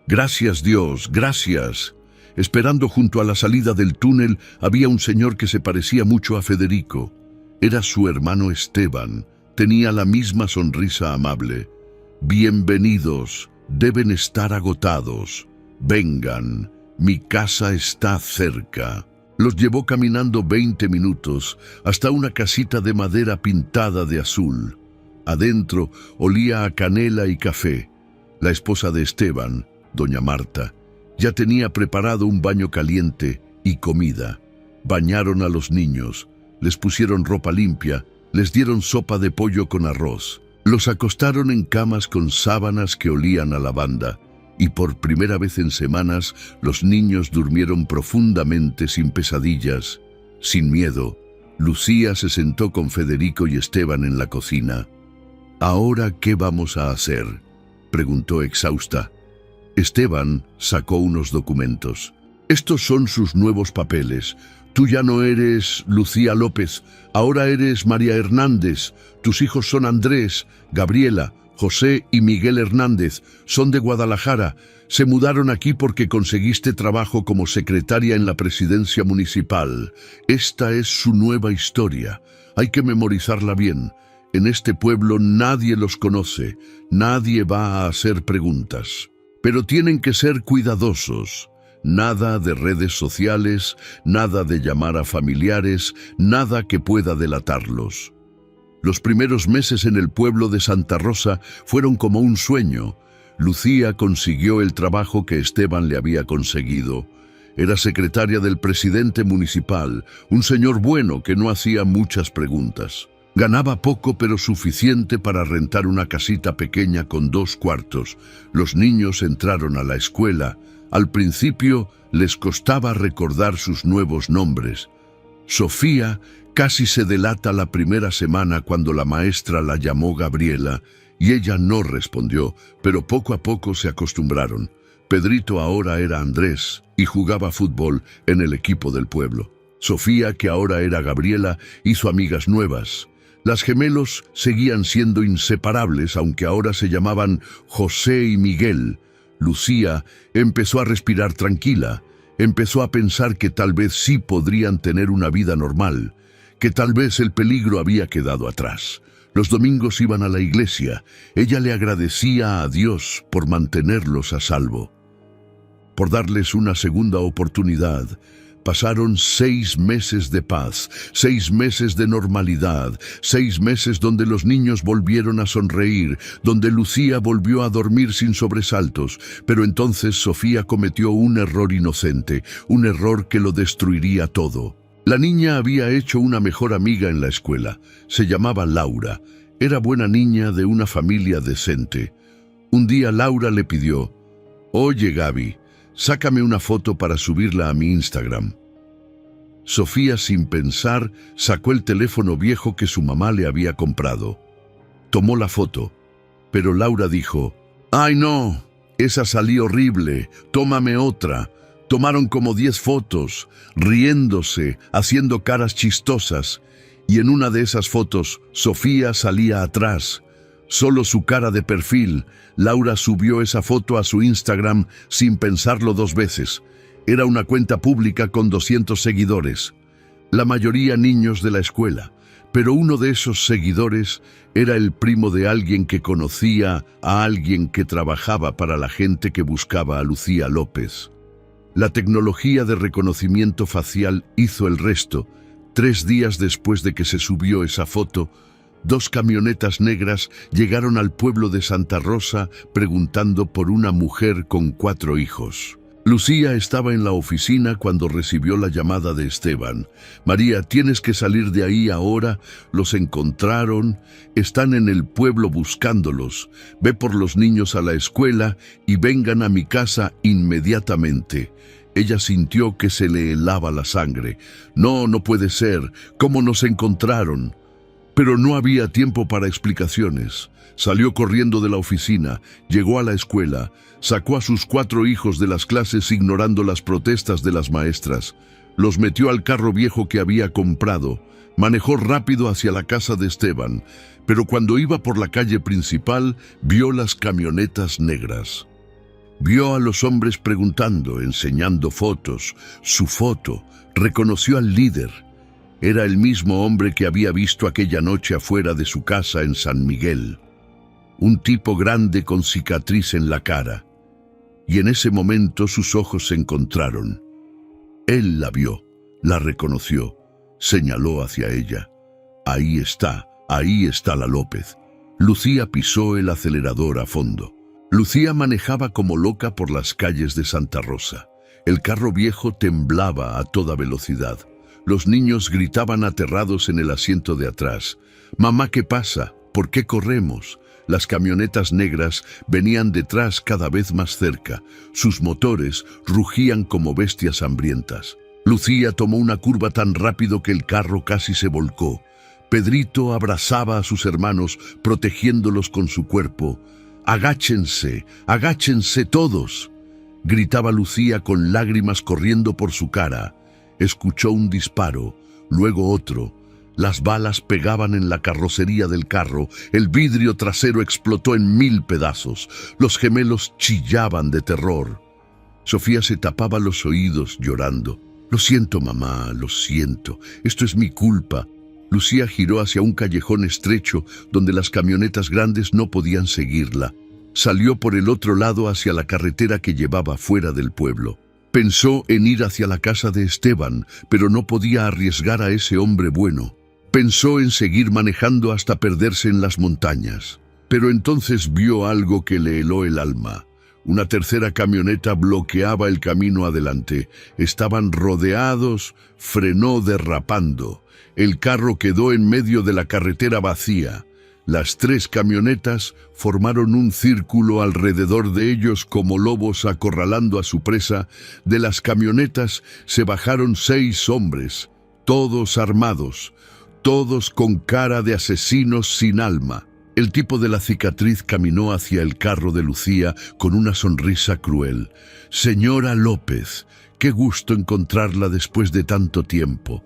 «Gracias, Dios, gracias». Esperando junto a la salida del túnel había un señor que se parecía mucho a Federico. Era su hermano Esteban. Tenía la misma sonrisa amable. «Bienvenidos, deben estar agotados. Vengan, mi casa está cerca». Los llevó caminando 20 minutos hasta una casita de madera pintada de azul. Adentro olía a canela y café. La esposa de Esteban, doña Marta, ya tenía preparado un baño caliente y comida. Bañaron a los niños, les pusieron ropa limpia, les dieron sopa de pollo con arroz. Los acostaron en camas con sábanas que olían a lavanda, y por primera vez en semanas los niños durmieron profundamente sin pesadillas, sin miedo. Lucía se sentó con Federico y Esteban en la cocina. «¿Ahora qué vamos a hacer?», preguntó exhausta. Esteban sacó unos documentos. «Estos son sus nuevos papeles. Tú ya no eres Lucía López, ahora eres María Hernández. Tus hijos son Andrés, Gabriela, José y Miguel Hernández. Son de Guadalajara. Se mudaron aquí porque conseguiste trabajo como secretaria en la presidencia municipal. Esta es su nueva historia. Hay que memorizarla bien. En este pueblo nadie los conoce. Nadie va a hacer preguntas. Pero tienen que ser cuidadosos. Nada de redes sociales, nada de llamar a familiares, nada que pueda delatarlos». Los primeros meses en el pueblo de Santa Rosa fueron como un sueño. Lucía consiguió el trabajo que Esteban le había conseguido. Era secretaria del presidente municipal, un señor bueno que no hacía muchas preguntas. Ganaba poco pero suficiente para rentar una casita pequeña con 2 cuartos. Los niños entraron a la escuela. Al principio les costaba recordar sus nuevos nombres. Sofía casi se delata la primera semana cuando la maestra la llamó Gabriela y ella no respondió, pero poco a poco se acostumbraron. Pedrito ahora era Andrés y jugaba fútbol en el equipo del pueblo. Sofía, que ahora era Gabriela, hizo amigas nuevas. Las gemelos seguían siendo inseparables, aunque ahora se llamaban José y Miguel. Lucía empezó a respirar tranquila, empezó a pensar que tal vez sí podrían tener una vida normal, que tal vez el peligro había quedado atrás. Los domingos iban a la iglesia. Ella le agradecía a Dios por mantenerlos a salvo, por darles una segunda oportunidad. Pasaron 6 meses de paz, 6 meses de normalidad, 6 meses donde los niños volvieron a sonreír, donde Lucía volvió a dormir sin sobresaltos. Pero entonces Sofía cometió un error inocente, un error que lo destruiría todo. La niña había hecho una mejor amiga en la escuela. Se llamaba Laura. Era buena niña de una familia decente. Un día Laura le pidió: «Oye, Gaby, sácame una foto para subirla a mi Instagram». Sofía, sin pensar, sacó el teléfono viejo que su mamá le había comprado. Tomó la foto, pero Laura dijo: «¡Ay, no! Esa salió horrible. Tómame otra». Tomaron como 10 fotos, riéndose, haciendo caras chistosas, y en una de esas fotos, Sofía salía atrás. Solo su cara de perfil. Laura subió esa foto a su Instagram sin pensarlo 2 veces. Era una cuenta pública con 200 seguidores. La mayoría niños de la escuela, pero uno de esos seguidores era el primo de alguien que conocía a alguien que trabajaba para la gente que buscaba a Lucía López. La tecnología de reconocimiento facial hizo el resto. 3 días después de que se subió esa foto, 2 camionetas negras llegaron al pueblo de Santa Rosa preguntando por una mujer con 4 hijos. Lucía estaba en la oficina cuando recibió la llamada de Esteban. «María, tienes que salir de ahí ahora. Los encontraron. Están en el pueblo buscándolos. Ve por los niños a la escuela y vengan a mi casa inmediatamente». Ella sintió que se le helaba la sangre. «No, no puede ser. ¿Cómo nos encontraron?» Pero no había tiempo para explicaciones. Salió corriendo de la oficina, llegó a la escuela, sacó a sus 4 hijos de las clases ignorando las protestas de las maestras. Los metió al carro viejo que había comprado. Manejó rápido hacia la casa de Esteban, pero cuando iba por la calle principal, vio las camionetas negras. Vio a los hombres preguntando, enseñando fotos. Su foto. Reconoció al líder. Era el mismo hombre que había visto aquella noche afuera de su casa en San Miguel. Un tipo grande con cicatriz en la cara. Y en ese momento sus ojos se encontraron. Él la vio, la reconoció, señaló hacia ella. Ahí está la López. Lucía pisó el acelerador a fondo. Lucía manejaba como loca por las calles de Santa Rosa. El carro viejo temblaba a toda velocidad. Los niños gritaban aterrados en el asiento de atrás. «Mamá, ¿qué pasa? ¿Por qué corremos?» Las camionetas negras venían detrás cada vez más cerca. Sus motores rugían como bestias hambrientas. Lucía tomó una curva tan rápido que el carro casi se volcó. Pedrito abrazaba a sus hermanos, protegiéndolos con su cuerpo. «¡Agáchense! ¡Agáchense todos!», gritaba Lucía con lágrimas corriendo por su cara. Escuchó un disparo, luego otro. Las balas pegaban en la carrocería del carro. El vidrio trasero explotó en 1000 pedazos. Los gemelos chillaban de terror. Sofía se tapaba los oídos llorando. «Lo siento, mamá, lo siento. Esto es mi culpa». Lucía giró hacia un callejón estrecho donde las camionetas grandes no podían seguirla. Salió por el otro lado hacia la carretera que llevaba fuera del pueblo. Pensó en ir hacia la casa de Esteban, pero no podía arriesgar a ese hombre bueno. Pensó en seguir manejando hasta perderse en las montañas. Pero entonces vio algo que le heló el alma. Una tercera camioneta bloqueaba el camino adelante. Estaban rodeados, frenó derrapando. El carro quedó en medio de la carretera vacía. Las 3 camionetas formaron un círculo alrededor de ellos como lobos acorralando a su presa. De las camionetas se bajaron 6 hombres, todos armados, todos con cara de asesinos sin alma. El tipo de la cicatriz caminó hacia el carro de Lucía con una sonrisa cruel. «Señora López, qué gusto encontrarla después de tanto tiempo».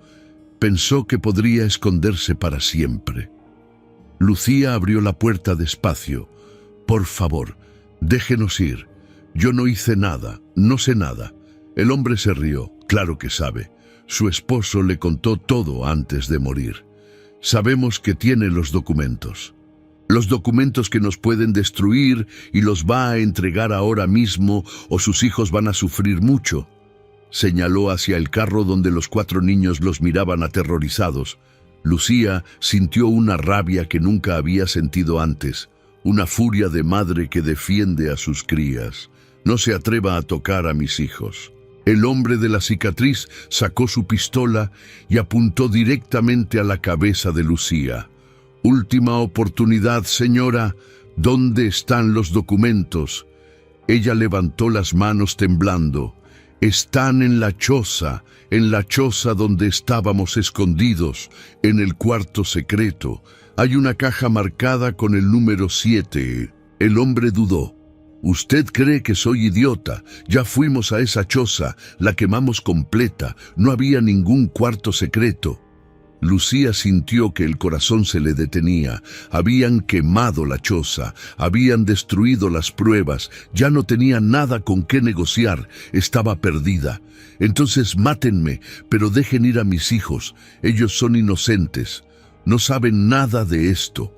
Pensó que podría esconderse para siempre. Lucía abrió la puerta despacio. «Por favor, déjenos ir. Yo no hice nada, no sé nada». El hombre se rió. Claro que sabe. Su esposo le contó todo antes de morir. «Sabemos que tiene los documentos. Los documentos que nos pueden destruir y los va a entregar ahora mismo o sus hijos van a sufrir mucho». Señaló hacia el carro donde los 4 niños los miraban aterrorizados. Lucía sintió una rabia que nunca había sentido antes, una furia de madre que defiende a sus crías. «No se atreva a tocar a mis hijos». El hombre de la cicatriz sacó su pistola y apuntó directamente a la cabeza de Lucía. «Última oportunidad, señora. ¿Dónde están los documentos?» Ella levantó las manos temblando. «Están en la choza donde estábamos escondidos, en el cuarto secreto. Hay una caja marcada con el número 7. El hombre dudó. «Usted cree que soy idiota. Ya fuimos a esa choza, la quemamos completa. No había ningún cuarto secreto». Lucía sintió que el corazón se le detenía. Habían quemado la choza, habían destruido las pruebas, ya no tenía nada con qué negociar, estaba perdida. «Entonces mátenme, pero dejen ir a mis hijos. Ellos son inocentes. No saben nada de esto».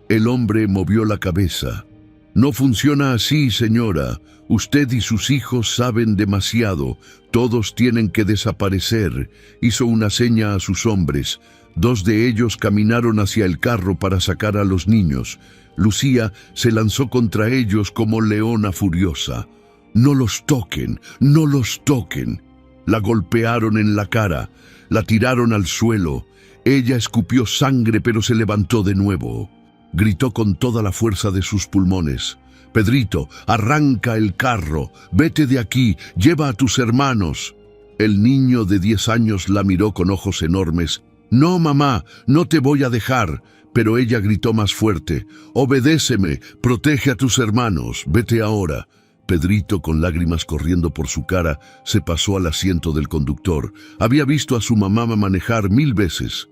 El hombre movió la cabeza. «No funciona así, señora. Usted y sus hijos saben demasiado. Todos tienen que desaparecer». Hizo una seña a sus hombres. 2 de ellos caminaron hacia el carro para sacar a los niños. Lucía se lanzó contra ellos como leona furiosa. «No los toquen, no los toquen». La golpearon en la cara, la tiraron al suelo. Ella escupió sangre, pero se levantó de nuevo. Gritó con toda la fuerza de sus pulmones. «Pedrito, arranca el carro, vete de aquí, lleva a tus hermanos». El niño de 10 años la miró con ojos enormes. «No, mamá, no te voy a dejar». Pero ella gritó más fuerte. «Obedéceme, protege a tus hermanos, vete ahora». Pedrito, con lágrimas corriendo por su cara, se pasó al asiento del conductor. Había visto a su mamá manejar 1000 veces.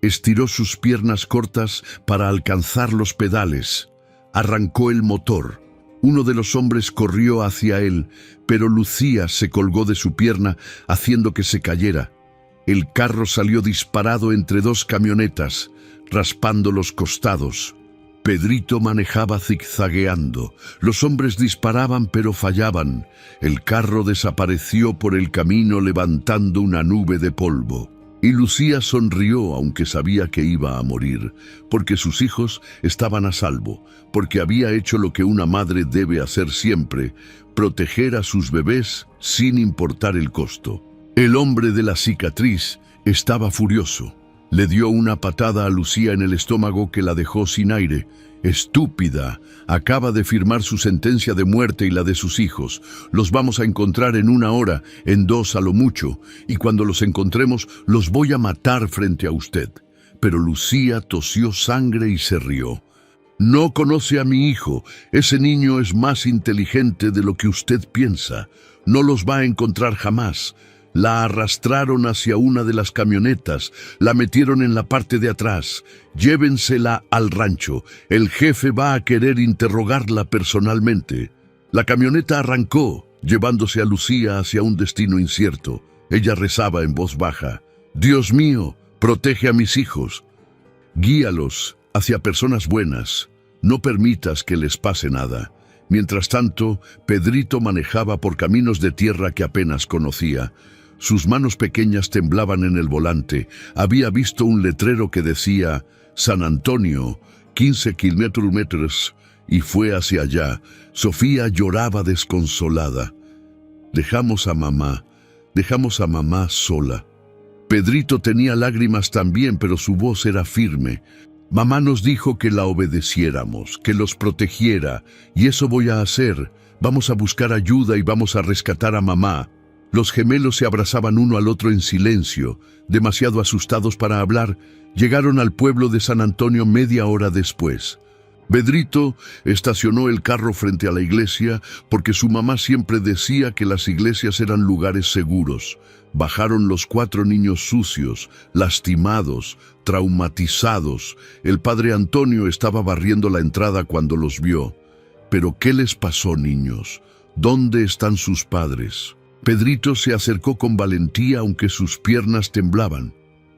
Estiró sus piernas cortas para alcanzar los pedales. Arrancó el motor. Uno de los hombres corrió hacia él, pero Lucía se colgó de su pierna, haciendo que se cayera. El carro salió disparado entre 2 camionetas, raspando los costados. Pedrito manejaba zigzagueando. Los hombres disparaban, pero fallaban. El carro desapareció por el camino levantando una nube de polvo. Y Lucía sonrió, aunque sabía que iba a morir, porque sus hijos estaban a salvo, porque había hecho lo que una madre debe hacer siempre, proteger a sus bebés sin importar el costo. El hombre de la cicatriz estaba furioso. Le dio una patada a Lucía en el estómago que la dejó sin aire. «Estúpida, acaba de firmar su sentencia de muerte y la de sus hijos. Los vamos a encontrar en 1 hora, en 2 a lo mucho, y cuando los encontremos los voy a matar frente a usted». Pero Lucía tosió sangre y se rió. «No conoce a mi hijo. Ese niño es más inteligente de lo que usted piensa. No los va a encontrar jamás». La arrastraron hacia una de las camionetas, la metieron en la parte de atrás. «Llévensela al rancho. El jefe va a querer interrogarla personalmente». La camioneta arrancó, llevándose a Lucía hacia un destino incierto. Ella rezaba en voz baja: «Dios mío, protege a mis hijos. Guíalos hacia personas buenas. No permitas que les pase nada». Mientras tanto, Pedrito manejaba por caminos de tierra que apenas conocía. Sus manos pequeñas temblaban en el volante. Había visto un letrero que decía: «San Antonio, 15 kilómetros y fue hacia allá. Sofía lloraba desconsolada. Dejamos a mamá sola. Pedrito tenía lágrimas también, pero su voz era firme. Mamá nos dijo que la obedeciéramos, que los protegiera, y eso voy a hacer. Vamos a buscar ayuda y vamos a rescatar a mamá. Los gemelos se abrazaban uno al otro en silencio, demasiado asustados para hablar. Llegaron al pueblo de San Antonio media hora después. Pedrito estacionó el carro frente a la iglesia porque su mamá siempre decía que las iglesias eran lugares seguros. Bajaron los 4 niños sucios, lastimados, traumatizados. El padre Antonio estaba barriendo la entrada cuando los vio. ¿Pero qué les pasó, niños? ¿Dónde están sus padres? Pedrito se acercó con valentía aunque sus piernas temblaban.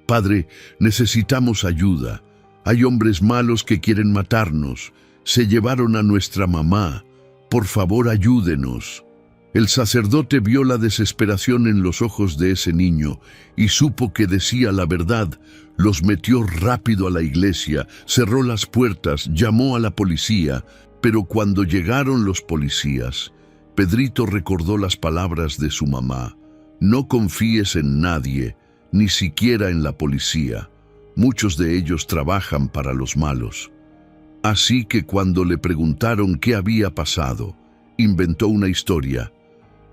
Padre, necesitamos ayuda. Hay hombres malos que quieren matarnos. Se llevaron a nuestra mamá. Por favor, ayúdenos. El sacerdote vio la desesperación en los ojos de ese niño y supo que decía la verdad. Los metió rápido a la iglesia, cerró las puertas, llamó a la policía. Pero cuando llegaron los policías, Pedrito recordó las palabras de su mamá. No confíes en nadie, ni siquiera en la policía. Muchos de ellos trabajan para los malos. Así que cuando le preguntaron qué había pasado, inventó una historia.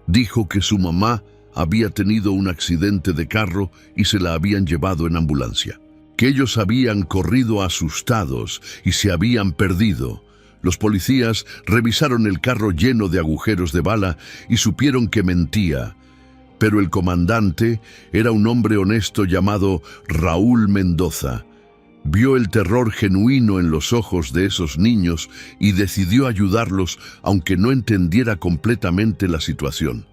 Dijo que su mamá había tenido un accidente de carro y se la habían llevado en ambulancia. Que ellos habían corrido asustados y se habían perdido. Los policías revisaron el carro lleno de agujeros de bala y supieron que mentía. Pero el comandante era un hombre honesto llamado Raúl Mendoza. Vio el terror genuino en los ojos de esos niños y decidió ayudarlos, aunque no entendiera completamente la situación.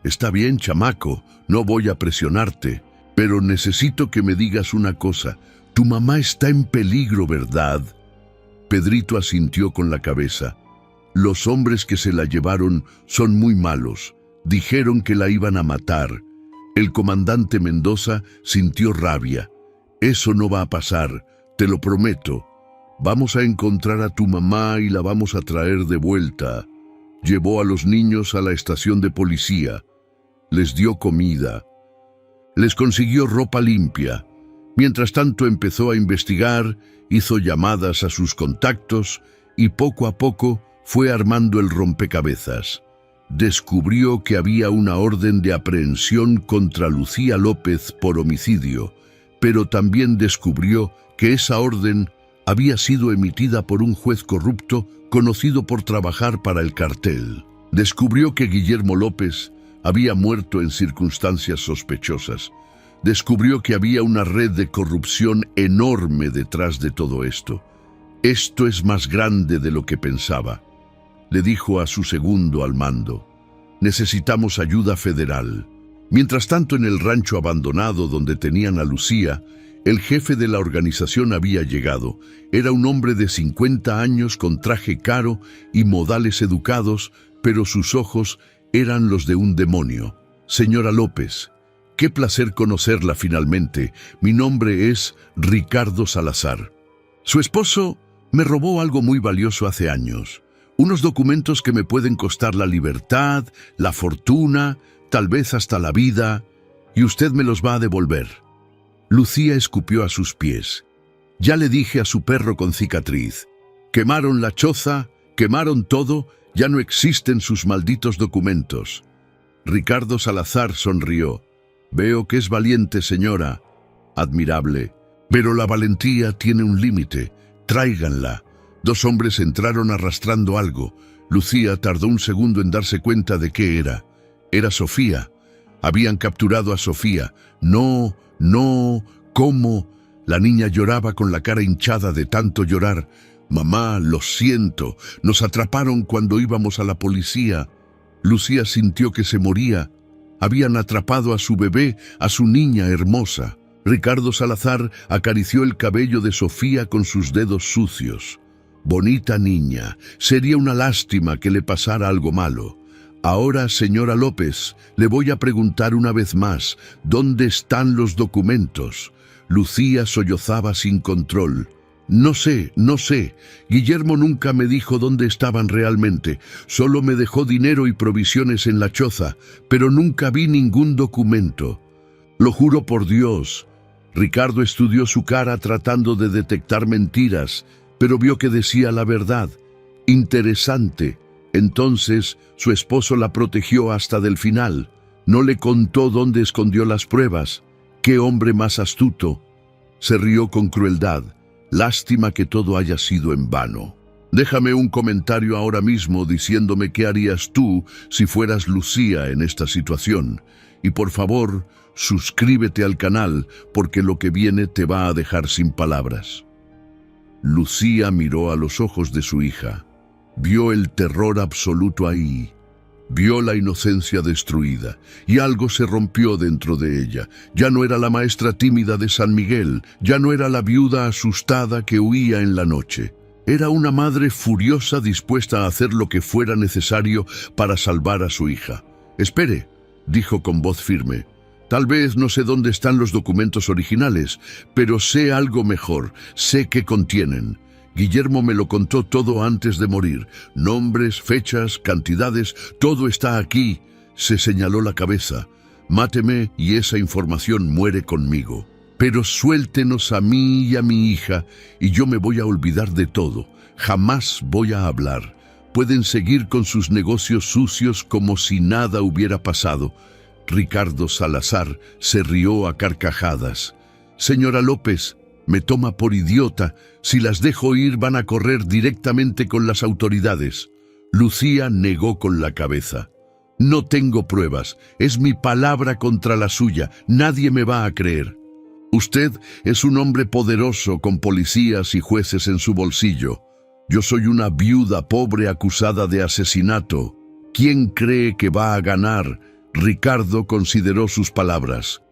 Está bien, chamaco, no voy a presionarte, pero necesito que me digas una cosa. Tu mamá está en peligro, ¿verdad? Pedrito asintió con la cabeza. Los hombres que se la llevaron son muy malos. Dijeron que la iban a matar. El comandante Mendoza sintió rabia. Eso no va a pasar, te lo prometo. Vamos a encontrar a tu mamá y la vamos a traer de vuelta. Llevó a los niños a la estación de policía. Les dio comida. Les consiguió ropa limpia. Mientras tanto empezó a investigar, hizo llamadas a sus contactos y poco a poco fue armando el rompecabezas. Descubrió que había una orden de aprehensión contra Lucía López por homicidio, pero también descubrió que esa orden había sido emitida por un juez corrupto conocido por trabajar para el cartel. Descubrió que Guillermo López había muerto en circunstancias sospechosas. Descubrió que había una red de corrupción enorme detrás de todo esto. Esto es más grande de lo que pensaba. Le dijo a su segundo al mando. Necesitamos ayuda federal. Mientras tanto, en el rancho abandonado donde tenían a Lucía, el jefe de la organización había llegado. Era un hombre de 50 años con traje caro y modales educados, pero sus ojos eran los de un demonio. Señora López, qué placer conocerla finalmente. Mi nombre es Ricardo Salazar. Su esposo me robó algo muy valioso hace años. Unos documentos que me pueden costar la libertad, la fortuna, tal vez hasta la vida, y usted me los va a devolver. Lucía escupió a sus pies. Ya le dije a su perro con cicatriz. Quemaron la choza, quemaron todo, ya no existen sus malditos documentos. Ricardo Salazar sonrió. Veo que es valiente, señora. Admirable. Pero la valentía tiene un límite. Tráiganla. 2 hombres entraron arrastrando algo. Lucía tardó un segundo en darse cuenta de qué era. Era Sofía. Habían capturado a Sofía. No, ¿cómo? La niña lloraba con la cara hinchada de tanto llorar. Mamá, lo siento. Nos atraparon cuando íbamos a la policía. Lucía sintió que se moría. Habían atrapado a su bebé, a su niña hermosa. Ricardo Salazar acarició el cabello de Sofía con sus dedos sucios. Bonita niña, sería una lástima que le pasara algo malo. Ahora, señora López, le voy a preguntar una vez más, ¿dónde están los documentos? Lucía sollozaba sin control. No sé, no sé. Guillermo nunca me dijo dónde estaban realmente. Solo me dejó dinero y provisiones en la choza, pero nunca vi ningún documento. Lo juro por Dios. Ricardo estudió su cara tratando de detectar mentiras, pero vio que decía la verdad. Interesante. Entonces, su esposo la protegió hasta del final. No le contó dónde escondió las pruebas. ¡Qué hombre más astuto! Se rió con crueldad. Lástima que todo haya sido en vano. Déjame un comentario ahora mismo diciéndome qué harías tú si fueras Lucía en esta situación. Y por favor, suscríbete al canal porque lo que viene te va a dejar sin palabras. Lucía miró a los ojos de su hija. Vio el terror absoluto ahí. Vio la inocencia destruida, y algo se rompió dentro de ella. Ya no era la maestra tímida de San Miguel, ya no era la viuda asustada que huía en la noche. Era una madre furiosa dispuesta a hacer lo que fuera necesario para salvar a su hija. «Espere», dijo con voz firme. «Tal vez no sé dónde están los documentos originales, pero sé algo mejor, sé qué contienen». Guillermo me lo contó todo antes de morir. Nombres, fechas, cantidades, todo está aquí. Se señaló la cabeza. Máteme y esa información muere conmigo. Pero suéltenos a mí y a mi hija y yo me voy a olvidar de todo. Jamás voy a hablar. Pueden seguir con sus negocios sucios como si nada hubiera pasado. Ricardo Salazar se rió a carcajadas. «Señora López, me toma por idiota. Si las dejo ir van a correr directamente con las autoridades». Lucía negó con la cabeza. «No tengo pruebas. Es mi palabra contra la suya. Nadie me va a creer. Usted es un hombre poderoso con policías y jueces en su bolsillo. Yo soy una viuda pobre acusada de asesinato. ¿Quién cree que va a ganar?». Ricardo consideró sus palabras.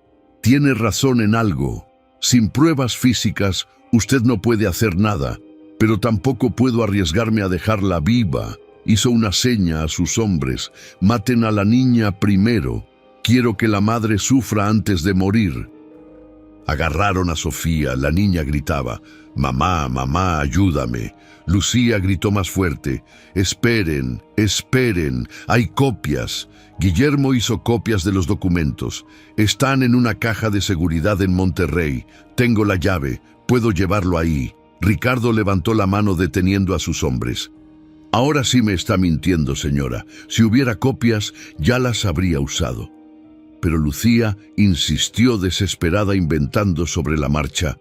«Tiene razón en algo. Sin pruebas físicas, usted no puede hacer nada, pero tampoco puedo arriesgarme a dejarla viva». Hizo una seña a sus hombres. «Maten a la niña primero. Quiero que la madre sufra antes de morir». Agarraron a Sofía. La niña gritaba: «Mamá, mamá, ayúdame». Lucía gritó más fuerte: «Esperen, esperen, hay copias». Guillermo hizo copias de los documentos. «Están en una caja de seguridad en Monterrey. Tengo la llave, puedo llevarlo ahí». Ricardo levantó la mano deteniendo a sus hombres. «Ahora sí me está mintiendo, señora. Si hubiera copias, ya las habría usado». Pero Lucía insistió desesperada inventando sobre la marcha.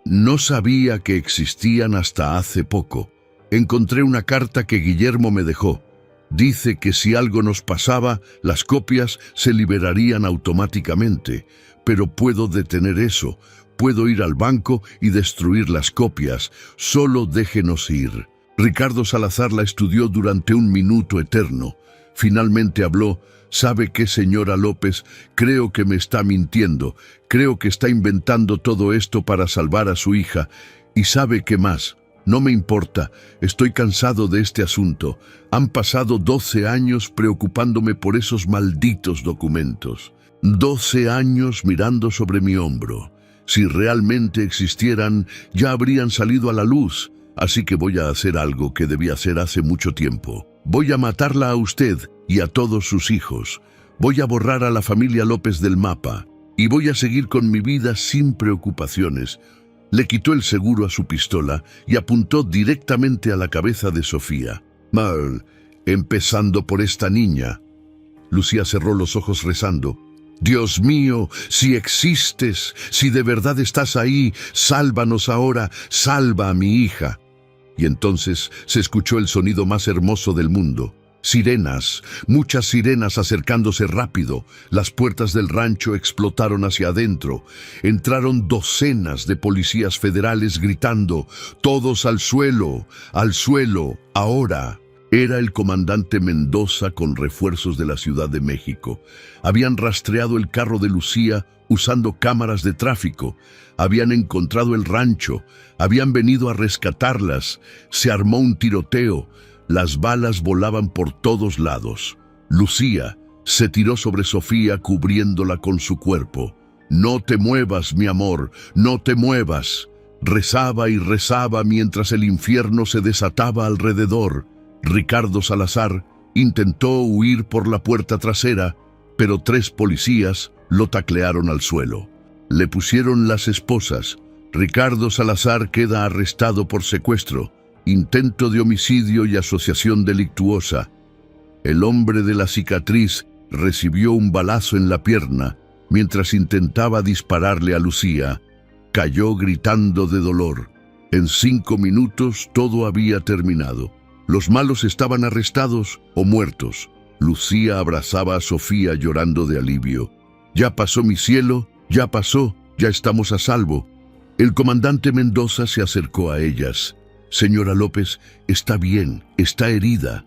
«No sabía que existían hasta hace poco. Encontré una carta que Guillermo me dejó. Dice que si algo nos pasaba, las copias se liberarían automáticamente. Pero puedo detener eso. Puedo ir al banco y destruir las copias. Solo déjenos ir». Ricardo Salazar la estudió durante un minuto eterno. Finalmente habló: «¿Sabe qué, señora López? Creo que me está mintiendo. Creo que está inventando todo esto para salvar a su hija. ¿Y sabe qué más? No me importa. Estoy cansado de este asunto. Han pasado 12 años preocupándome por esos malditos documentos. 12 años mirando sobre mi hombro. Si realmente existieran, ya habrían salido a la luz. Así que voy a hacer algo que debí hacer hace mucho tiempo. Voy a matarla a usted y a todos sus hijos. Voy a borrar a la familia López del mapa. Y voy a seguir con mi vida sin preocupaciones». Le quitó el seguro a su pistola y apuntó directamente a la cabeza de Sofía. «Mal, empezando por esta niña». Lucía cerró los ojos rezando. «Dios mío, si existes, si de verdad estás ahí, sálvanos ahora, salva a mi hija». Y entonces se escuchó el sonido más hermoso del mundo. Sirenas, muchas sirenas acercándose rápido. Las puertas del rancho explotaron hacia adentro. Entraron docenas de policías federales gritando: «Todos al suelo, ahora». Era el comandante Mendoza con refuerzos de la Ciudad de México. Habían rastreado el carro de Lucía usando cámaras de tráfico. Habían encontrado el rancho. Habían venido a rescatarlas. Se armó un tiroteo. Las balas volaban por todos lados. Lucía se tiró sobre Sofía cubriéndola con su cuerpo. «No te muevas, mi amor, no te muevas». Rezaba y rezaba mientras el infierno se desataba alrededor. Ricardo Salazar intentó huir por la puerta trasera, pero 3 policías lo taclearon al suelo. Le pusieron las esposas. Ricardo Salazar queda arrestado por secuestro, intento de homicidio y asociación delictuosa. El hombre de la cicatriz recibió un balazo en la pierna mientras intentaba dispararle a Lucía. Cayó gritando de dolor. En 5 minutos todo había terminado. Los malos estaban arrestados o muertos. Lucía abrazaba a Sofía llorando de alivio. «Ya pasó, mi cielo, ya pasó, ya estamos a salvo». El comandante Mendoza se acercó a ellas. «Señora López, está bien, está herida».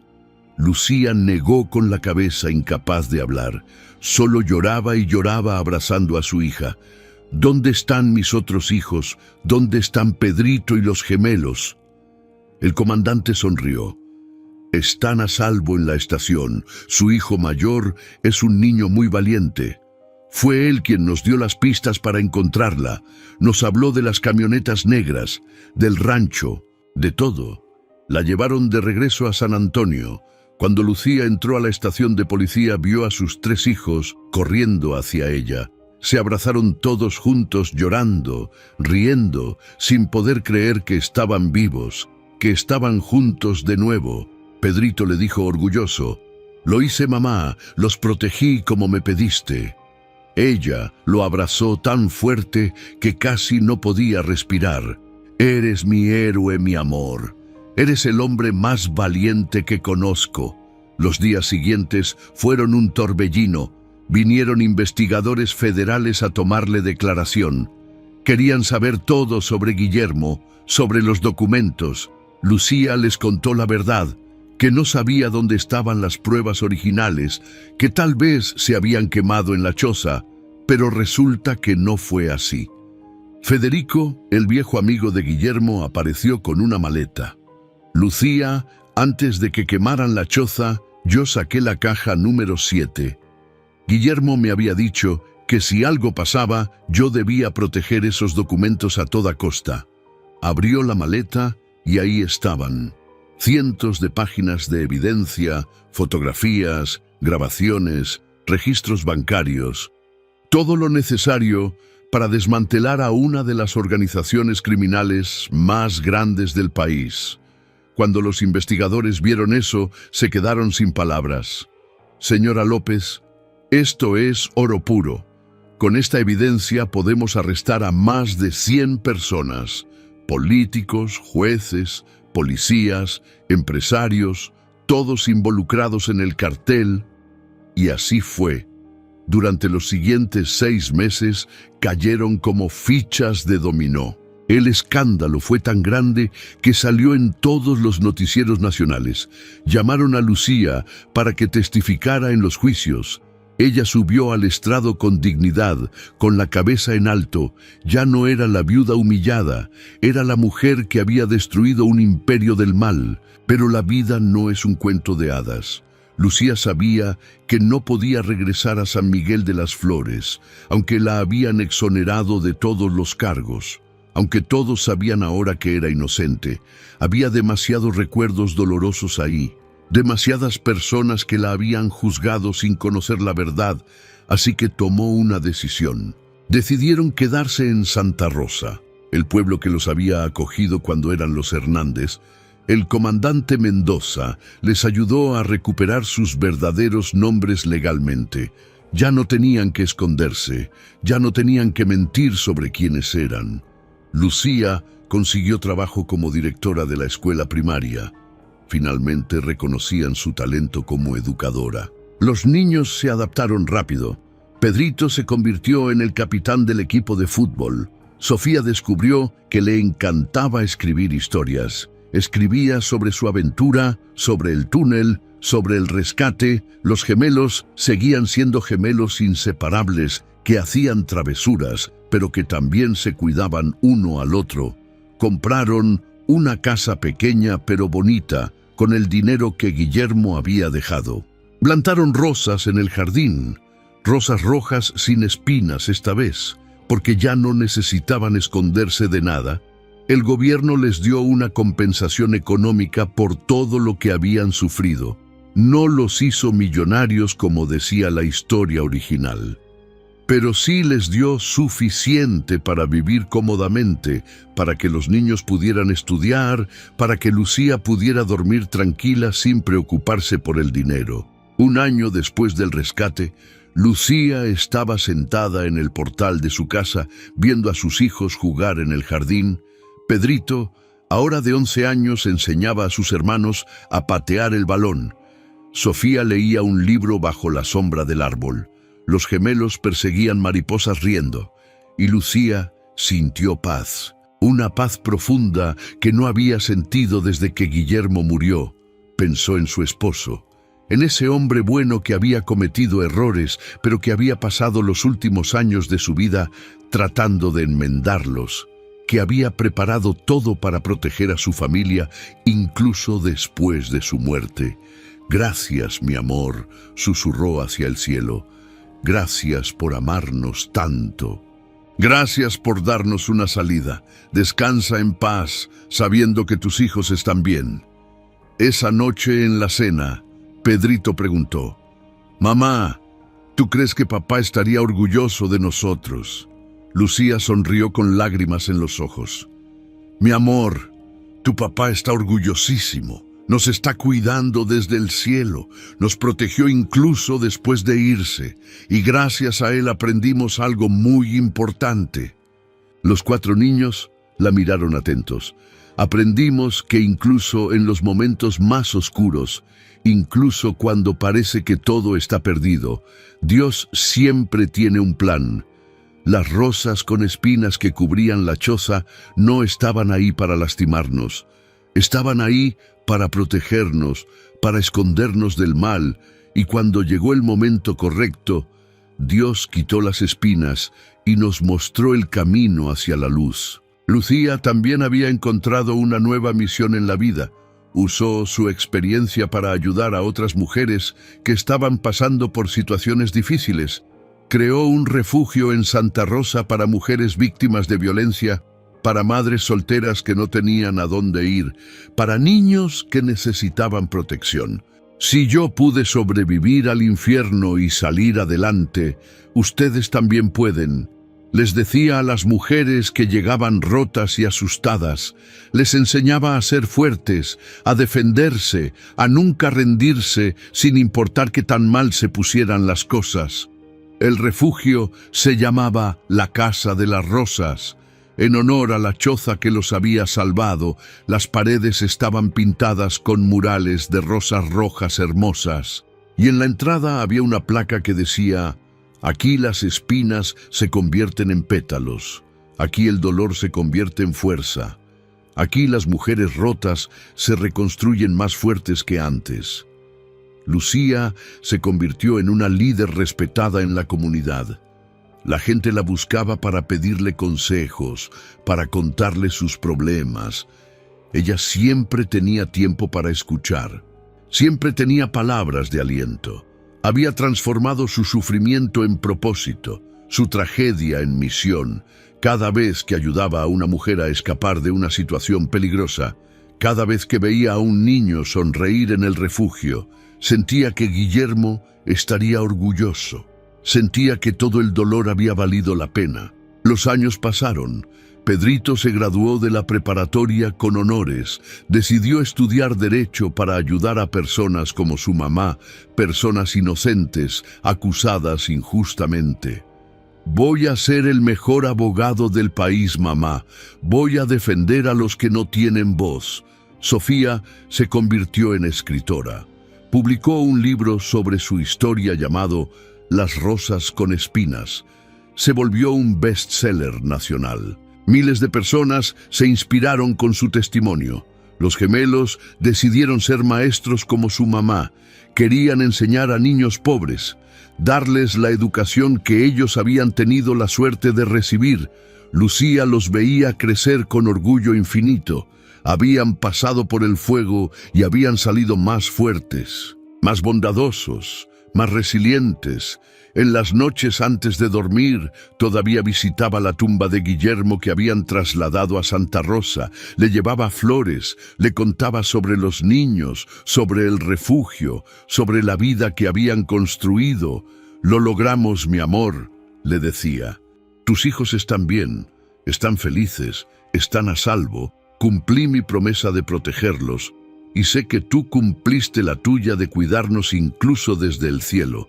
Lucía negó con la cabeza, incapaz de hablar. Solo lloraba y lloraba abrazando a su hija. «¿Dónde están mis otros hijos? ¿Dónde están Pedrito y los gemelos?» El comandante sonrió. «Están a salvo en la estación. Su hijo mayor es un niño muy valiente. Fue él quien nos dio las pistas para encontrarla. Nos habló de las camionetas negras, del rancho, de todo. La llevaron de regreso a San Antonio. Cuando Lucía entró a la estación de policía, vio a sus 3 hijos corriendo hacia ella. Se abrazaron todos juntos, llorando, riendo, sin poder creer que estaban vivos, que estaban juntos de nuevo. Pedrito le dijo orgulloso: «Lo hice, mamá, los protegí como me pediste». Ella lo abrazó tan fuerte que casi no podía respirar. «Eres mi héroe, mi amor. Eres el hombre más valiente que conozco». Los días siguientes fueron un torbellino. Vinieron investigadores federales a tomarle declaración. Querían saber todo sobre Guillermo, sobre los documentos. Lucía les contó la verdad, que no sabía dónde estaban las pruebas originales, que tal vez se habían quemado en la choza, pero resulta que no fue así. Federico, el viejo amigo de Guillermo, apareció con una maleta. «Lucía, antes de que quemaran la choza, yo saqué la caja número 7. Guillermo me había dicho que si algo pasaba, yo debía proteger esos documentos a toda costa». Abrió la maleta y ahí estaban. Cientos de páginas de evidencia, fotografías, grabaciones, registros bancarios. Todo lo necesario para desmantelar a una de las organizaciones criminales más grandes del país. Cuando los investigadores vieron eso, se quedaron sin palabras. «Señora López, esto es oro puro. Con esta evidencia podemos arrestar a más de 100 personas, políticos, jueces, policías, empresarios, todos involucrados en el cartel». Y así fue. Durante los siguientes 6 meses cayeron como fichas de dominó. El escándalo fue tan grande que salió en todos los noticieros nacionales. Llamaron a Lucía para que testificara en los juicios. Ella subió al estrado con dignidad, con la cabeza en alto. Ya no era la viuda humillada, era la mujer que había destruido un imperio del mal. Pero la vida no es un cuento de hadas. Lucía sabía que no podía regresar a San Miguel de las Flores, aunque la habían exonerado de todos los cargos. Aunque todos sabían ahora que era inocente, había demasiados recuerdos dolorosos ahí, demasiadas personas que la habían juzgado sin conocer la verdad, así que tomó una decisión. Decidieron quedarse en Santa Rosa, el pueblo que los había acogido cuando eran los Hernández. El comandante Mendoza les ayudó a recuperar sus verdaderos nombres legalmente. Ya no tenían que esconderse, ya no tenían que mentir sobre quiénes eran. Lucía consiguió trabajo como directora de la escuela primaria. Finalmente reconocían su talento como educadora. Los niños se adaptaron rápido. Pedrito se convirtió en el capitán del equipo de fútbol. Sofía descubrió que le encantaba escribir historias. Escribía sobre su aventura, sobre el túnel, sobre el rescate. Los gemelos seguían siendo gemelos inseparables que hacían travesuras, pero que también se cuidaban uno al otro. Compraron una casa pequeña pero bonita con el dinero que Guillermo había dejado. Plantaron rosas en el jardín, rosas rojas sin espinas esta vez, porque ya no necesitaban esconderse de nada. El gobierno les dio una compensación económica por todo lo que habían sufrido. No los hizo millonarios como decía la historia original, pero sí les dio suficiente para vivir cómodamente, para que los niños pudieran estudiar, para que Lucía pudiera dormir tranquila sin preocuparse por el dinero. Un año después del rescate, Lucía estaba sentada en el portal de su casa, viendo a sus hijos jugar en el jardín. Pedrito, ahora de 11 años, enseñaba a sus hermanos a patear el balón. Sofía leía un libro bajo la sombra del árbol. Los gemelos perseguían mariposas riendo, y Lucía sintió paz, una paz profunda que no había sentido desde que Guillermo murió. Pensó en su esposo, en ese hombre bueno que había cometido errores, pero que había pasado los últimos años de su vida tratando de enmendarlos, que había preparado todo para proteger a su familia, incluso después de su muerte. «Gracias, mi amor», susurró hacia el cielo. «Gracias por amarnos tanto. Gracias por darnos una salida. Descansa en paz, sabiendo que tus hijos están bien». Esa noche en la cena, Pedrito preguntó: «Mamá, ¿tú crees que papá estaría orgulloso de nosotros?». Lucía sonrió con lágrimas en los ojos. «Mi amor, tu papá está orgullosísimo. Nos está cuidando desde el cielo, nos protegió incluso después de irse, y gracias a él aprendimos algo muy importante». Los 4 niños la miraron atentos. Aprendimos que incluso en los momentos más oscuros, incluso cuando parece que todo está perdido, Dios siempre tiene un plan. Las rosas con espinas que cubrían la choza no estaban ahí para lastimarnos. Estaban ahí para protegernos, para escondernos del mal, y cuando llegó el momento correcto, Dios quitó las espinas y nos mostró el camino hacia la luz. Lucía también había encontrado una nueva misión en la vida. Usó su experiencia para ayudar a otras mujeres que estaban pasando por situaciones difíciles. Creó un refugio en Santa Rosa para mujeres víctimas de violencia, para madres solteras que no tenían a dónde ir, para niños que necesitaban protección. Si yo pude sobrevivir al infierno y salir adelante, ustedes también pueden. Les decía a las mujeres que llegaban rotas y asustadas, les enseñaba a ser fuertes, a defenderse, a nunca rendirse sin importar qué tan mal se pusieran las cosas. El refugio se llamaba la Casa de las Rosas. En honor a la choza que los había salvado, las paredes estaban pintadas con murales de rosas rojas hermosas, y en la entrada había una placa que decía: «Aquí las espinas se convierten en pétalos, aquí el dolor se convierte en fuerza, aquí las mujeres rotas se reconstruyen más fuertes que antes». Lucía se convirtió en una líder respetada en la comunidad. La gente la buscaba para pedirle consejos, para contarle sus problemas. Ella siempre tenía tiempo para escuchar. Siempre tenía palabras de aliento. Había transformado su sufrimiento en propósito, su tragedia en misión. Cada vez que ayudaba a una mujer a escapar de una situación peligrosa, cada vez que veía a un niño sonreír en el refugio, sentía que Guillermo estaría orgulloso. Sentía que todo el dolor había valido la pena. Los años pasaron. Pedrito se graduó de la preparatoria con honores. Decidió estudiar Derecho para ayudar a personas como su mamá, personas inocentes, acusadas injustamente. «Voy a ser el mejor abogado del país, mamá. Voy a defender a los que no tienen voz». Sofía se convirtió en escritora. Publicó un libro sobre su historia llamado Las rosas con espinas. Se volvió un bestseller nacional. Miles de personas se inspiraron con su testimonio. Los gemelos decidieron ser maestros como su mamá. Querían enseñar a niños pobres, darles la educación que ellos habían tenido la suerte de recibir. Lucía los veía crecer con orgullo infinito. Habían pasado por el fuego y habían salido más fuertes, más bondadosos, más resilientes. En las noches antes de dormir, todavía visitaba la tumba de Guillermo que habían trasladado a Santa Rosa. Le llevaba flores, le contaba sobre los niños, sobre el refugio, sobre la vida que habían construido. «Lo logramos, mi amor», le decía. «Tus hijos están bien, están felices, están a salvo. Cumplí mi promesa de protegerlos, y sé que tú cumpliste la tuya de cuidarnos incluso desde el cielo».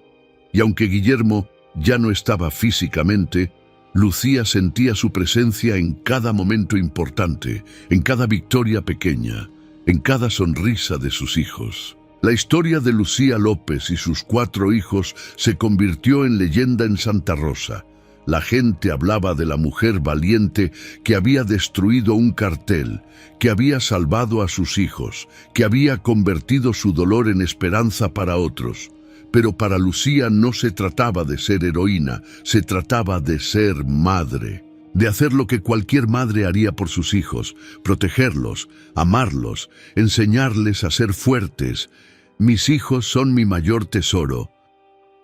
Y aunque Guillermo ya no estaba físicamente, Lucía sentía su presencia en cada momento importante, en cada victoria pequeña, en cada sonrisa de sus hijos. La historia de Lucía López y sus 4 hijos se convirtió en leyenda en Santa Rosa. La gente hablaba de la mujer valiente que había destruido un cartel, que había salvado a sus hijos, que había convertido su dolor en esperanza para otros. Pero para Lucía no se trataba de ser heroína, se trataba de ser madre, de hacer lo que cualquier madre haría por sus hijos, protegerlos, amarlos, enseñarles a ser fuertes. «Mis hijos son mi mayor tesoro»,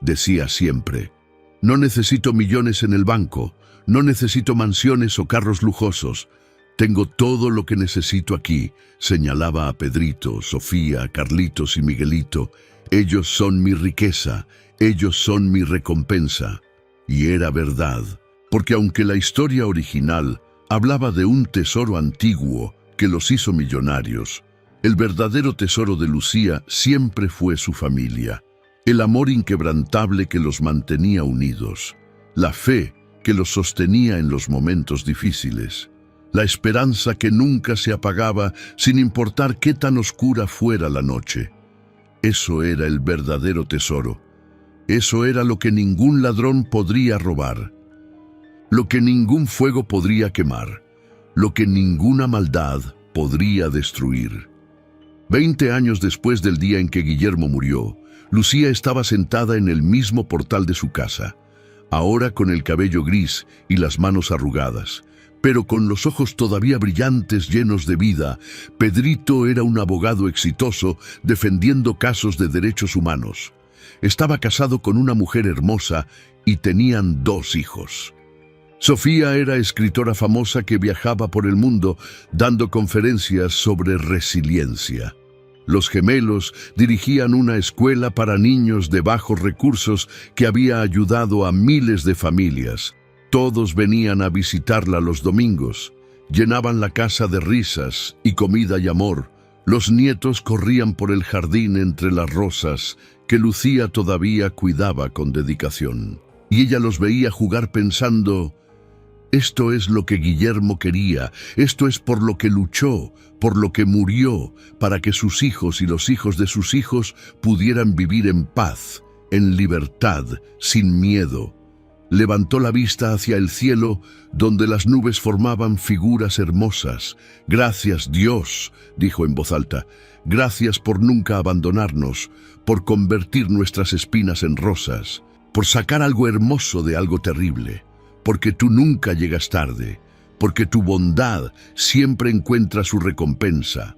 decía siempre. «No necesito millones en el banco, no necesito mansiones o carros lujosos. Tengo todo lo que necesito aquí», señalaba a Pedrito, Sofía, Carlitos y Miguelito. «Ellos son mi riqueza, ellos son mi recompensa». Y era verdad, porque aunque la historia original hablaba de un tesoro antiguo que los hizo millonarios, el verdadero tesoro de Lucía siempre fue su familia, el amor inquebrantable que los mantenía unidos, la fe que los sostenía en los momentos difíciles, la esperanza que nunca se apagaba sin importar qué tan oscura fuera la noche. Eso era el verdadero tesoro. Eso era lo que ningún ladrón podría robar, lo que ningún fuego podría quemar, lo que ninguna maldad podría destruir. 20 años después del día en que Guillermo murió, Lucía estaba sentada en el mismo portal de su casa, ahora con el cabello gris y las manos arrugadas, pero con los ojos todavía brillantes, llenos de vida. Pedrito era un abogado exitoso defendiendo casos de derechos humanos. Estaba casado con una mujer hermosa y tenían 2 hijos. Sofía era escritora famosa que viajaba por el mundo dando conferencias sobre resiliencia. Los gemelos dirigían una escuela para niños de bajos recursos que había ayudado a miles de familias. Todos venían a visitarla los domingos, llenaban la casa de risas y comida y amor. Los nietos corrían por el jardín entre las rosas que Lucía todavía cuidaba con dedicación. Y ella los veía jugar pensando: esto es lo que Guillermo quería, esto es por lo que luchó, por lo que murió, para que sus hijos y los hijos de sus hijos pudieran vivir en paz, en libertad, sin miedo. Levantó la vista hacia el cielo, donde las nubes formaban figuras hermosas. «Gracias, Dios», dijo en voz alta, «gracias por nunca abandonarnos, por convertir nuestras espinas en rosas, por sacar algo hermoso de algo terrible, porque tú nunca llegas tarde, porque tu bondad siempre encuentra su recompensa,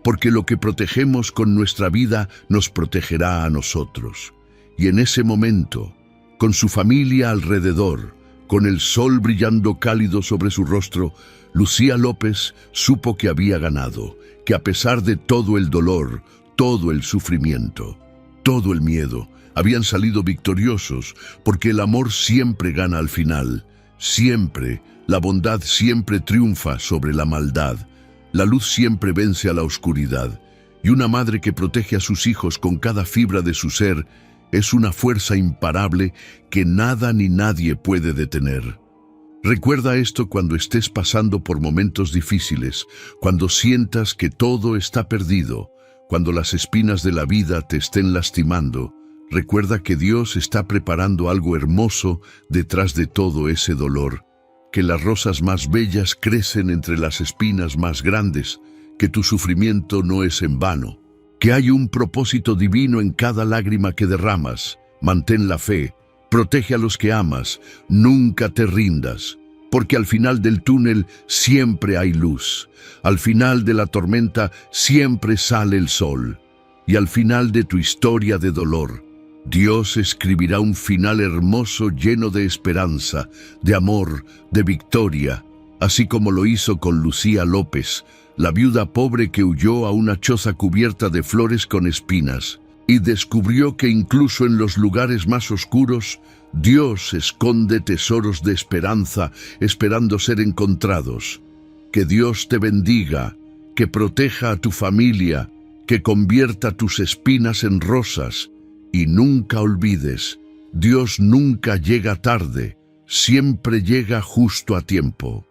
porque lo que protegemos con nuestra vida nos protegerá a nosotros». Y en ese momento, con su familia alrededor, con el sol brillando cálido sobre su rostro, Lucía López supo que había ganado, que a pesar de todo el dolor, todo el sufrimiento, todo el miedo, habían salido victoriosos, porque el amor siempre gana al final. Siempre, la bondad siempre triunfa sobre la maldad. La luz siempre vence a la oscuridad. Y una madre que protege a sus hijos con cada fibra de su ser es una fuerza imparable que nada ni nadie puede detener. Recuerda esto cuando estés pasando por momentos difíciles, cuando sientas que todo está perdido, cuando las espinas de la vida te estén lastimando. Recuerda que Dios está preparando algo hermoso detrás de todo ese dolor, que las rosas más bellas crecen entre las espinas más grandes, que tu sufrimiento no es en vano, que hay un propósito divino en cada lágrima que derramas. Mantén la fe, protege a los que amas, nunca te rindas, porque al final del túnel siempre hay luz, al final de la tormenta siempre sale el sol, y al final de tu historia de dolor Dios escribirá un final hermoso lleno de esperanza, de amor, de victoria, así como lo hizo con Lucía López, la viuda pobre que huyó a una choza cubierta de flores con espinas, y descubrió que incluso en los lugares más oscuros, Dios esconde tesoros de esperanza esperando ser encontrados. Que Dios te bendiga, que proteja a tu familia, que convierta tus espinas en rosas. Y nunca olvides, Dios nunca llega tarde, siempre llega justo a tiempo.